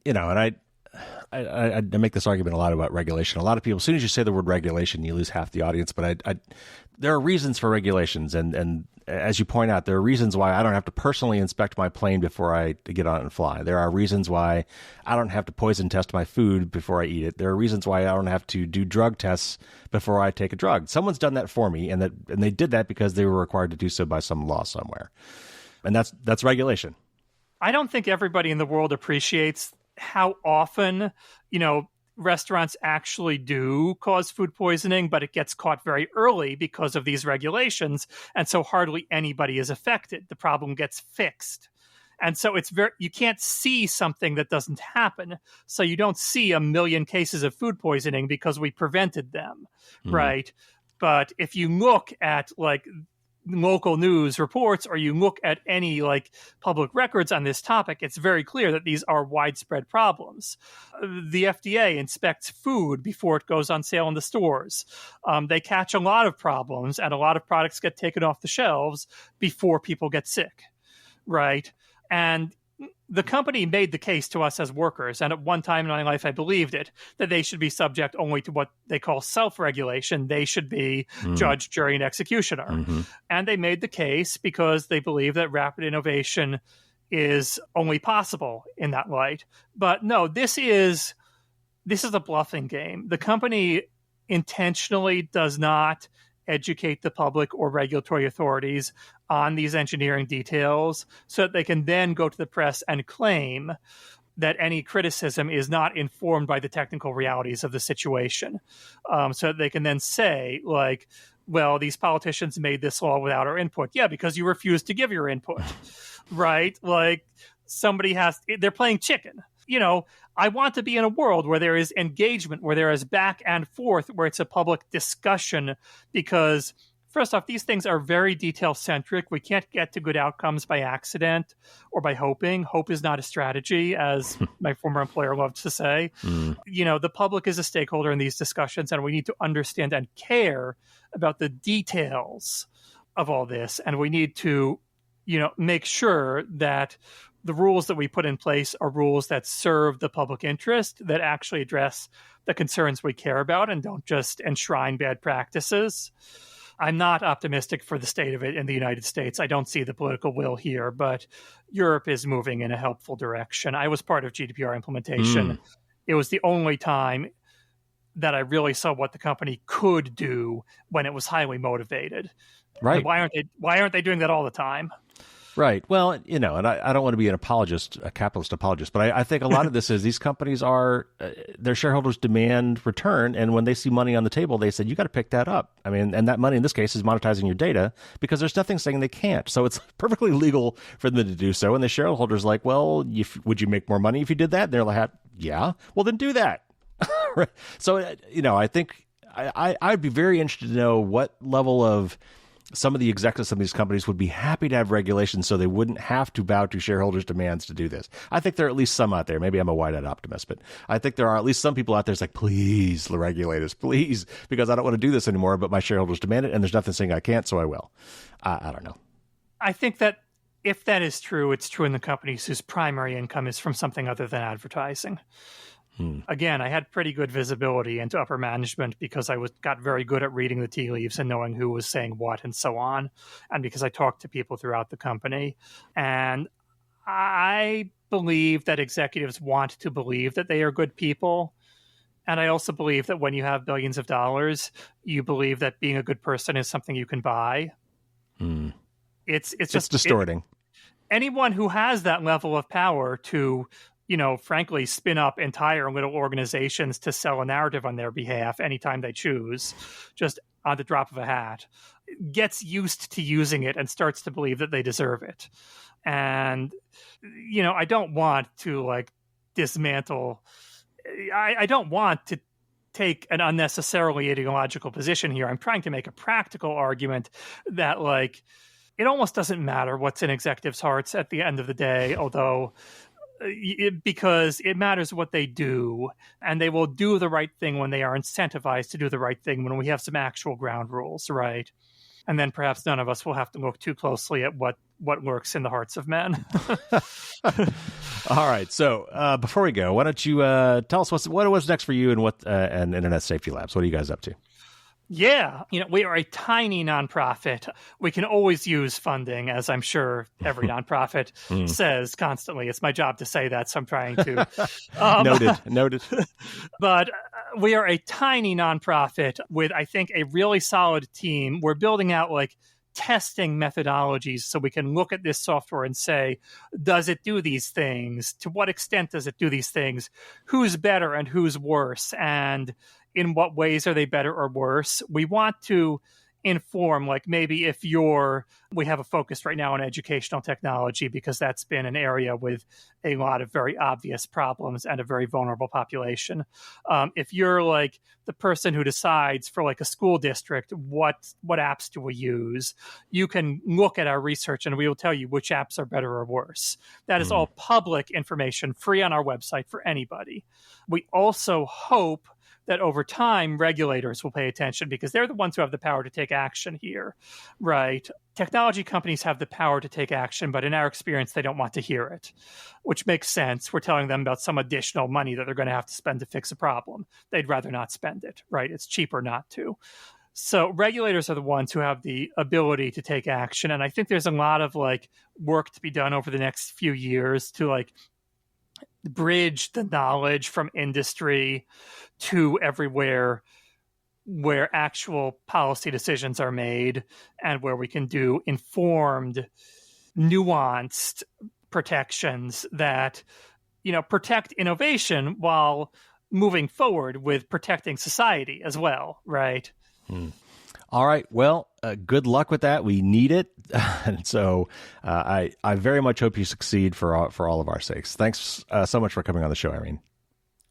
I make this argument a lot about regulation. A lot of people, as soon as you say the word regulation, you lose half the audience. But there are reasons for regulations. And as you point out, there are reasons why I don't have to personally inspect my plane before I get on it and fly. There are reasons why I don't have to poison test my food before I eat it. There are reasons why I don't have to do drug tests before I take a drug. Someone's done that for me, and they did that because they were required to do so by some law somewhere. And that's regulation. I don't think everybody in the world appreciates how often, restaurants actually do cause food poisoning, but it gets caught very early because of these regulations. And so hardly anybody is affected. The problem gets fixed. And so you can't see something that doesn't happen. So you don't see 1 million cases of food poisoning because we prevented them, right? But if you look at local news reports or you look at any public records on this topic, it's very clear that these are widespread problems. The FDA inspects food before it goes on sale in the stores. They catch a lot of problems, and a lot of products get taken off the shelves before people get sick, right? And the company made the case to us as workers, and at one time in my life I believed it, that they should be subject only to what they call self-regulation. They should be judge, jury, and executioner. Mm-hmm. And they made the case because they believe that rapid innovation is only possible in that light. But no, this is a bluffing game. The company intentionally does not educate the public or regulatory authorities on these engineering details so that they can then go to the press and claim that any criticism is not informed by the technical realities of the situation. So that they can then say, well, these politicians made this law without our input. Yeah, because you refused to give your input, right? They're playing chicken. I want to be in a world where there is engagement, where there is back and forth, where it's a public discussion, because first off, these things are very detail-centric. We can't get to good outcomes by accident or by hoping. Hope is not a strategy, as my former employer loved to say. The public is a stakeholder in these discussions, and we need to understand and care about the details of all this. And we need to, make sure that the rules that we put in place are rules that serve the public interest, that actually address the concerns we care about and don't just enshrine bad practices. I'm not optimistic for the state of it in the United States. I don't see the political will here, but Europe is moving in a helpful direction. I was part of GDPR implementation. It was the only time that I really saw what the company could do when it was highly motivated. Right. And why aren't they doing that all the time? Right. Well, and I don't want to be a capitalist apologist, but I think a lot of this is these companies their shareholders demand return. And when they see money on the table, they said, you got to pick that up. I mean, and that money in this case is monetizing your data because there's nothing saying they can't. So it's perfectly legal for them to do so. And the shareholders like, well, would you make more money if you did that? And they're like, yeah, well, then do that. So, I think I'd be very interested to know what level of some of the executives of these companies would be happy to have regulations so they wouldn't have to bow to shareholders' demands to do this. I think there are at least some out there. Maybe I'm a wide-eyed optimist, but I think there are at least some people out there that's like, please, regulate us, please, because I don't want to do this anymore, but my shareholders demand it, and there's nothing saying I can't, so I will. I don't know. I think that if that is true, it's true in the companies whose primary income is from something other than advertising. Again, I had pretty good visibility into upper management because I got very good at reading the tea leaves and knowing who was saying what and so on, and because I talked to people throughout the company. And I believe that executives want to believe that they are good people. And I also believe that when you have billions of dollars, you believe that being a good person is something you can buy. It's just distorting. Anyone who has that level of power to frankly, spin up entire little organizations to sell a narrative on their behalf anytime they choose, just on the drop of a hat, gets used to using it and starts to believe that they deserve it. And, I don't want to dismantle. I don't want to take an unnecessarily ideological position here. I'm trying to make a practical argument that it almost doesn't matter what's in executives' hearts at the end of the day, although because it matters what they do, and they will do the right thing when they are incentivized to do the right thing, when we have some actual ground rules, right? And then perhaps none of us will have to look too closely at what lurks in the hearts of men. All right. So before we go, why don't you tell us what was next for you and Internet Safety Labs? What are you guys up to? Yeah, we are a tiny nonprofit. We can always use funding, as I'm sure every nonprofit says constantly. It's my job to say that, so I'm trying to. Noted. But we are a tiny nonprofit with, I think, a really solid team. We're building out testing methodologies so we can look at this software and say, does it do these things? To what extent does it do these things? Who's better and who's worse? And in what ways are they better or worse? We want to inform, maybe if we have a focus right now on educational technology because that's been an area with a lot of very obvious problems and a very vulnerable population. If you're the person who decides for a school district, what apps do we use? You can look at our research and we will tell you which apps are better or worse. That is all public information, free on our website for anybody. We also hope that over time, regulators will pay attention because they're the ones who have the power to take action here, right? Technology companies have the power to take action, but in our experience, they don't want to hear it, which makes sense. We're telling them about some additional money that they're going to have to spend to fix a problem. They'd rather not spend it, right? It's cheaper not to. So regulators are the ones who have the ability to take action. And I think there's a lot of work to be done over the next few years to bridge the knowledge from industry to everywhere where actual policy decisions are made and where we can do informed, nuanced protections that, protect innovation while moving forward with protecting society as well, right? All right. Well, good luck with that. We need it. And so I very much hope you succeed for all of our sakes. Thanks so much for coming on the show, Irene.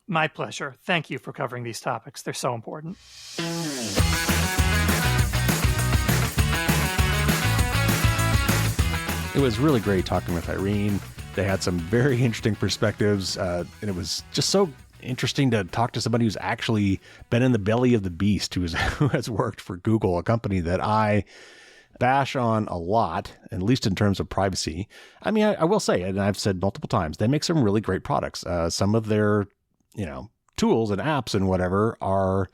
My pleasure. Thank you for covering these topics. They're so important. It was really great talking with Irene. They had some very interesting perspectives, and it was just so interesting to talk to somebody who's actually been in the belly of the beast, who has worked for Google, a company that I bash on a lot, at least in terms of privacy. I mean, I will say, and I've said multiple times, they make some really great products. Some of their, tools and apps and whatever are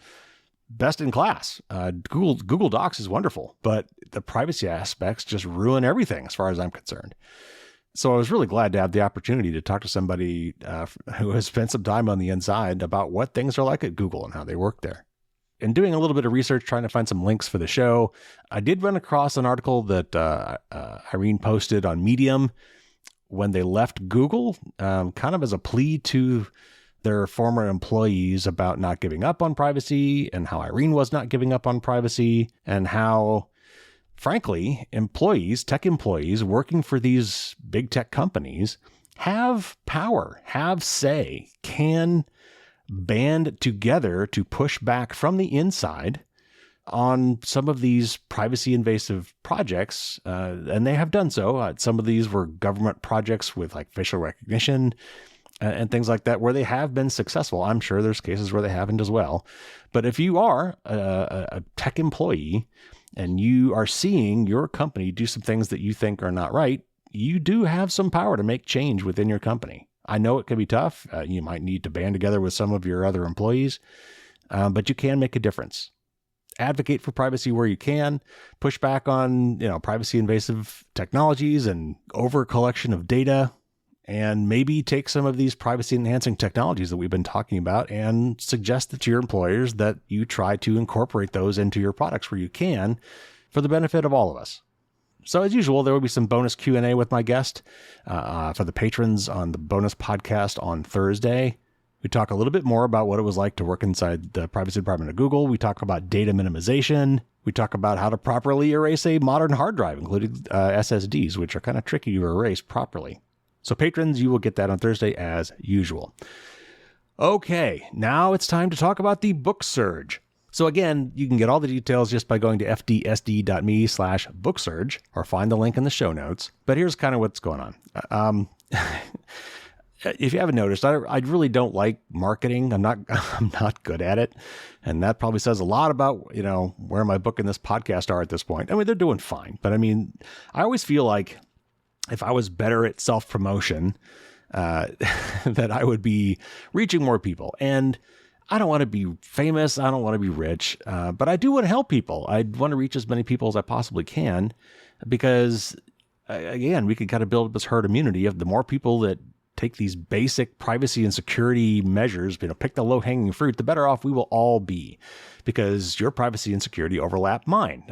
best in class. Google Docs is wonderful, but the privacy aspects just ruin everything as far as I'm concerned. So I was really glad to have the opportunity to talk to somebody who has spent some time on the inside about what things are like at Google and how they work there. In doing a little bit of research, trying to find some links for the show, I did run across an article that Irene posted on Medium when they left Google, kind of as a plea to their former employees about not giving up on privacy, and how Irene was not giving up on privacy, and how, frankly, tech employees working for these big tech companies have power, have say, can band together to push back from the inside on some of these privacy invasive projects. And they have done so. Some of these were government projects with like facial recognition and things like that, where they have been successful. I'm sure there's cases where they haven't as well. But if you are a tech employee and you are seeing your company do some things that you think are not right, you do have some power to make change within your company. I know it can be tough. You might need to band together with some of your other employees, but you can make a difference. Advocate for privacy where you can, push back on, privacy invasive technologies and over collection of data, and maybe take some of these privacy enhancing technologies that we've been talking about and suggest it to your employers that you try to incorporate those into your products where you can, for the benefit of all of us. So as usual, there will be some bonus Q&A with my guest for the patrons on the bonus podcast on Thursday. We talk a little bit more about what it was like to work inside the privacy department of Google. We talk about data minimization. We talk about how to properly erase a modern hard drive, including SSDs, which are kind of tricky to erase properly. So patrons, you will get that on Thursday as usual. Okay, now it's time to talk about the book surge. So again, you can get all the details just by going to fdsd.me/booksurge or find the link in the show notes. But here's kind of what's going on. If you haven't noticed, I really don't like marketing. I'm not good at it. And that probably says a lot about, where my book and this podcast are at this point. I mean, they're doing fine. But I mean, I always feel like if I was better at self-promotion, that I would be reaching more people. And I don't want to be famous. I don't want to be rich, but I do want to help people. I want to reach as many people as I possibly can, because again, we can kind of build up this herd immunity of the more people that take these basic privacy and security measures, pick the low hanging fruit, the better off we will all be, because your privacy and security overlap mine.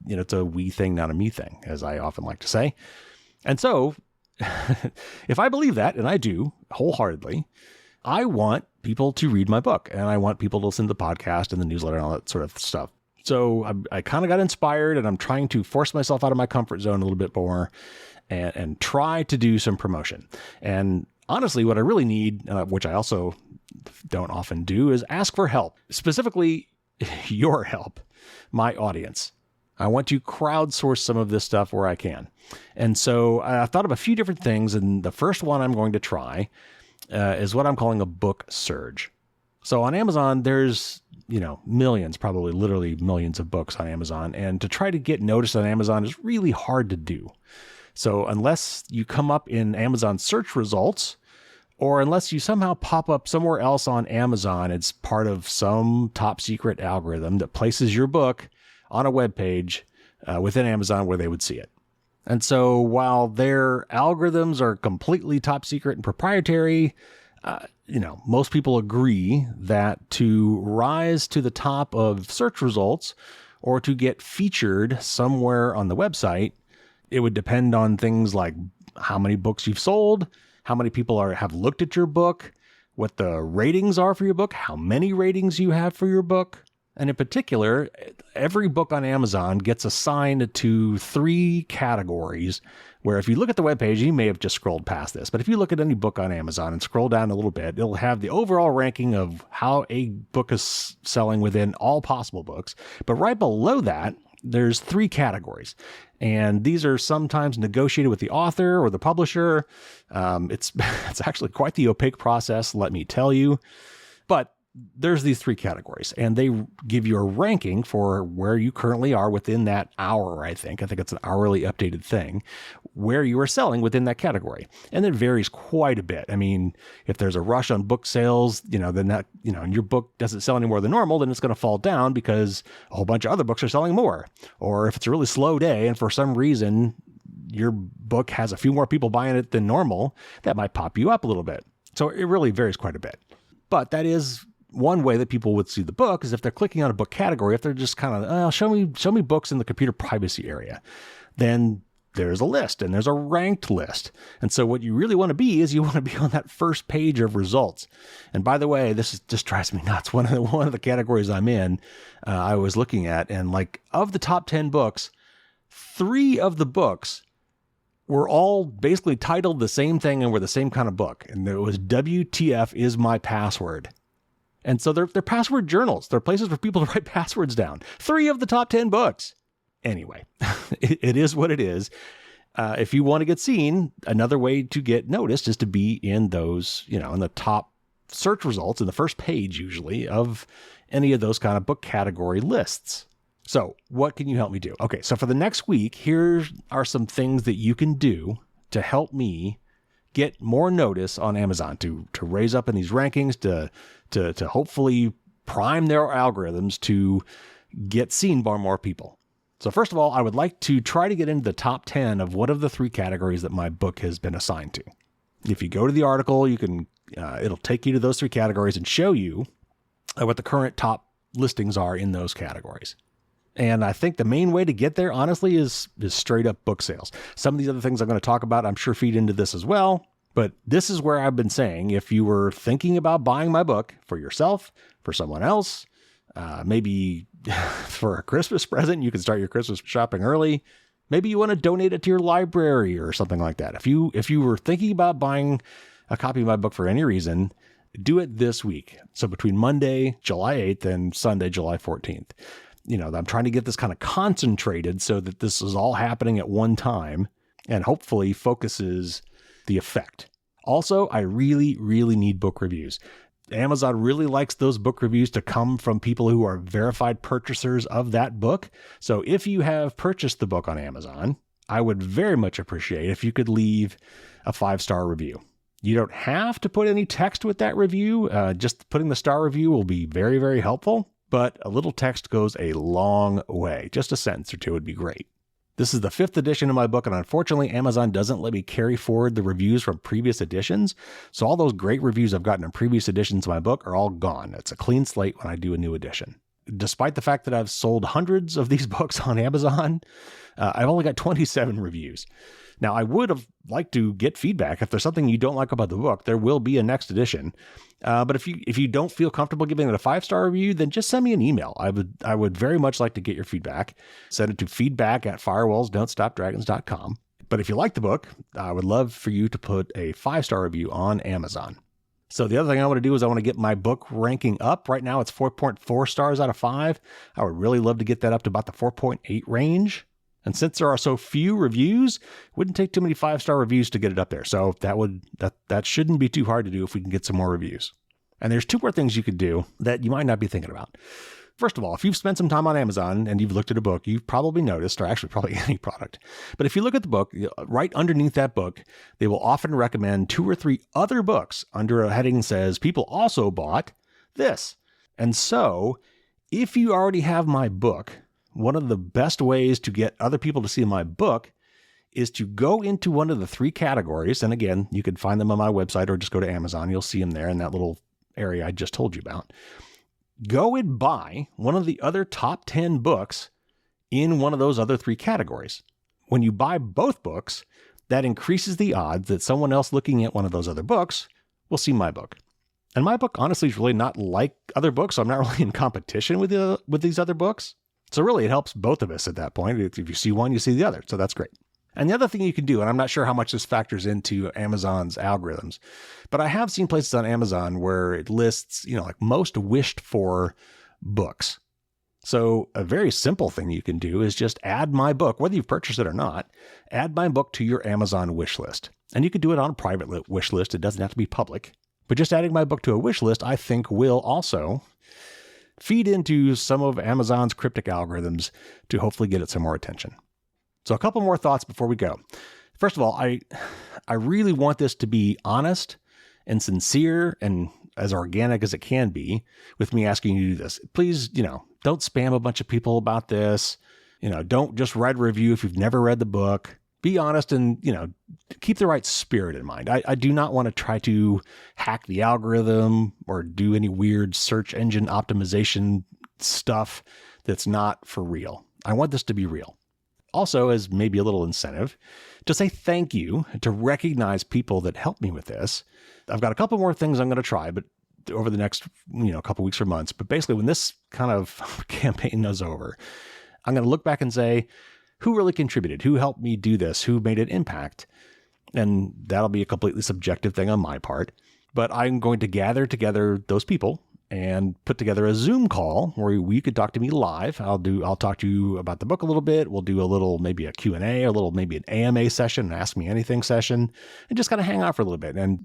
It's a we thing, not a me thing, as I often like to say. And so if I believe that, and I do wholeheartedly, I want people to read my book, and I want people to listen to the podcast and the newsletter and all that sort of stuff. So I kind of got inspired, and I'm trying to force myself out of my comfort zone a little bit more and try to do some promotion. And honestly, what I really need, which I also don't often do, is ask for help, specifically your help, my audience. I want to crowdsource some of this stuff where I can. And so I thought of a few different things, and the first one I'm going to try is what I'm calling a book surge. So on Amazon, there's, millions, probably literally millions of books on Amazon. And to try to get noticed on Amazon is really hard to do. So unless you come up in Amazon search results, or unless you somehow pop up somewhere else on Amazon, it's part of some top secret algorithm that places your book on a web page within Amazon where they would see it. And so while their algorithms are completely top secret and proprietary, most people agree that to rise to the top of search results or to get featured somewhere on the website, it would depend on things like how many books you've sold, how many people have looked at your book, what the ratings are for your book, how many ratings you have for your book. And in particular, every book on Amazon gets assigned to 3 categories, where if you look at the webpage, you may have just scrolled past this, but if you look at any book on Amazon and scroll down a little bit, it'll have the overall ranking of how a book is selling within all possible books. But right below that, there's 3 categories. And these are sometimes negotiated with the author or the publisher. It's actually quite the opaque process, let me tell you. But there's these three categories, and they give you a ranking for where you currently are within that hour, I think. I think it's an hourly updated thing, where you are selling within that category. And it varies quite a bit. I mean, if there's a rush on book sales, then that, and your book doesn't sell any more than normal, then it's going to fall down because a whole bunch of other books are selling more. Or if it's a really slow day and for some reason your book has a few more people buying it than normal, that might pop you up a little bit. So it really varies quite a bit. But that is one way that people would see the book, is if they're clicking on a book category. If they're just kind of, show me books in the computer privacy area, then there's a list, and there's a ranked list. And so what you really want to be is you want to be on that first page of results. And by the way, just drives me nuts. One of the categories I'm in, I was looking at, and like of the top 10 books, 3 of the books were all basically titled the same thing and were the same kind of book. And it was WTF is my password. And so they're password journals. They're places for people to write passwords down. 3 of the top 10 books. Anyway, it is what it is. If you want to get seen, another way to get noticed is to be in those, in the top search results, in the first page usually, of any of those kind of book category lists. So what can you help me do? Okay, so for the next week, here are some things that you can do to help me get more notice on Amazon, to raise up in these rankings, to hopefully prime their algorithms to get seen by more people. So first of all, I would like to try to get into the top 10 of one of the 3 categories that my book has been assigned to. If you go to the article, you can it'll take you to those 3 categories and show you what the current top listings are in those categories. And I think the main way to get there, honestly, is straight up book sales. Some of these other things I'm going to talk about, I'm sure, feed into this as well. But this is where I've been saying, if you were thinking about buying my book for yourself, for someone else, maybe for a Christmas present, you can start your Christmas shopping early. Maybe you want to donate it to your library or something like that. If you were thinking about buying a copy of my book for any reason, do it this week. So between Monday, July 8th and Sunday, July 14th. I'm trying to get this kind of concentrated so that this is all happening at one time and hopefully focuses the effect. Also, I really, really need book reviews. Amazon really likes those book reviews to come from people who are verified purchasers of that book. So if you have purchased the book on Amazon, I would very much appreciate if you could leave a 5-star review. You don't have to put any text with that review. Just putting the star review will be very, very helpful. But a little text goes a long way. Just a sentence or 2 would be great. This is the 5th edition of my book, and unfortunately, Amazon doesn't let me carry forward the reviews from previous editions. So all those great reviews I've gotten in previous editions of my book are all gone. It's a clean slate when I do a new edition. Despite the fact that I've sold hundreds of these books on Amazon, I've only got 27 reviews. Now, I would have liked to get feedback. If there's something you don't like about the book, there will be a next edition. But if you don't feel comfortable giving it a 5-star review, then just send me an email. I would very much like to get your feedback. Send it to feedback@firewallsdon'tstopdragons.com. But if you like the book, I would love for you to put a 5-star review on Amazon. So the other thing I want to do is I want to get my book ranking up. Right now, it's 4.4 stars out of 5. I would really love to get that up to about the 4.8 range. And since there are so few reviews, it wouldn't take too many 5-star reviews to get it up there. So that shouldn't be too hard to do if we can get some more reviews. And there's 2 more things you could do that you might not be thinking about. First of all, if you've spent some time on Amazon and you've looked at a book, you've probably noticed, or actually probably any product, but if you look at the book, right underneath that book, they will often recommend 2 or 3 other books under a heading that says, people also bought this. And so if you already have my book, one of the best ways to get other people to see my book is to go into one of the 3 categories. And again, you can find them on my website or just go to Amazon. You'll see them there in that little area I just told you about. Go and buy one of the other top 10 books in one of those other 3 categories. When you buy both books, that increases the odds that someone else looking at one of those other books will see my book. And my book, honestly, is really not like other books. So I'm not really in competition with these other books. So really, it helps both of us at that point. If you see one, you see the other. So that's great. And the other thing you can do, and I'm not sure how much this factors into Amazon's algorithms, but I have seen places on Amazon where it lists, like most wished for books. So a very simple thing you can do is just add my book, whether you've purchased it or not, add my book to your Amazon wish list. And you can do it on a private wish list. It doesn't have to be public. But just adding my book to a wish list, I think will also feed into some of Amazon's cryptic algorithms to hopefully get it some more attention. So a couple more thoughts before we go. First of all, I really want this to be honest and sincere and as organic as it can be with me asking you to do this. Please, don't spam a bunch of people about this. Don't just write a review if you've never read the book. Be honest and, keep the right spirit in mind. I do not want to try to hack the algorithm or do any weird search engine optimization stuff that's not for real. I want this to be real. Also, as maybe a little incentive, to say thank you, to recognize people that helped me with this. I've got a couple more things I'm going to try, but over the next, couple weeks or months. But basically, when this kind of campaign is over, I'm going to look back and say, who really contributed? Who helped me do this? Who made an impact? And that'll be a completely subjective thing on my part. But I'm going to gather together those people and put together a Zoom call where you could talk to me live. I'll talk to you about the book a little bit. We'll do a little, maybe a Q&A, maybe an AMA session, an Ask Me Anything session, and just kind of hang out for a little bit and,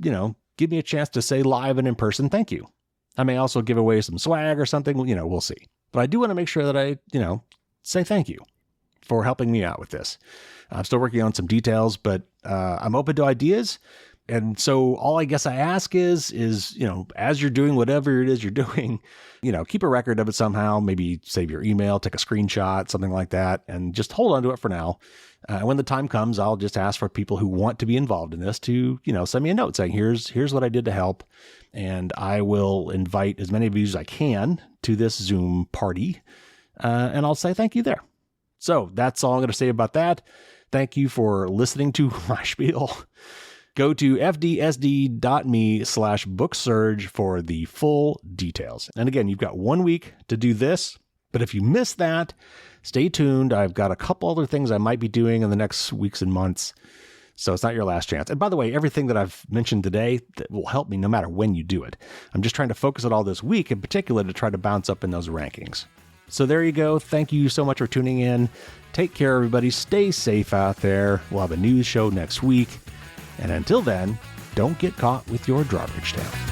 give me a chance to say live and in person, thank you. I may also give away some swag or something, we'll see. But I do want to make sure that I, say thank you for helping me out with this. I'm still working on some details, but I'm open to ideas. And so all I guess I ask is, as you're doing whatever it is you're doing, keep a record of it somehow, maybe save your email, take a screenshot, something like that, and just hold on to it for now. When the time comes, I'll just ask for people who want to be involved in this to, send me a note saying, here's what I did to help. And I will invite as many of you as I can to this Zoom party. And I'll say thank you there. So that's all I'm going to say about that. Thank you for listening to my spiel. Go to fdsd.me/booksurge for the full details. And again, you've got 1 week to do this, but if you miss that, stay tuned. I've got a couple other things I might be doing in the next weeks and months, so it's not your last chance. And by the way, everything that I've mentioned today that will help me no matter when you do it. I'm just trying to focus it all this week in particular to try to bounce up in those rankings. So there you go. Thank you so much for tuning in. Take care, everybody. Stay safe out there. We'll have a news show next week. And until then, don't get caught with your garbage tail.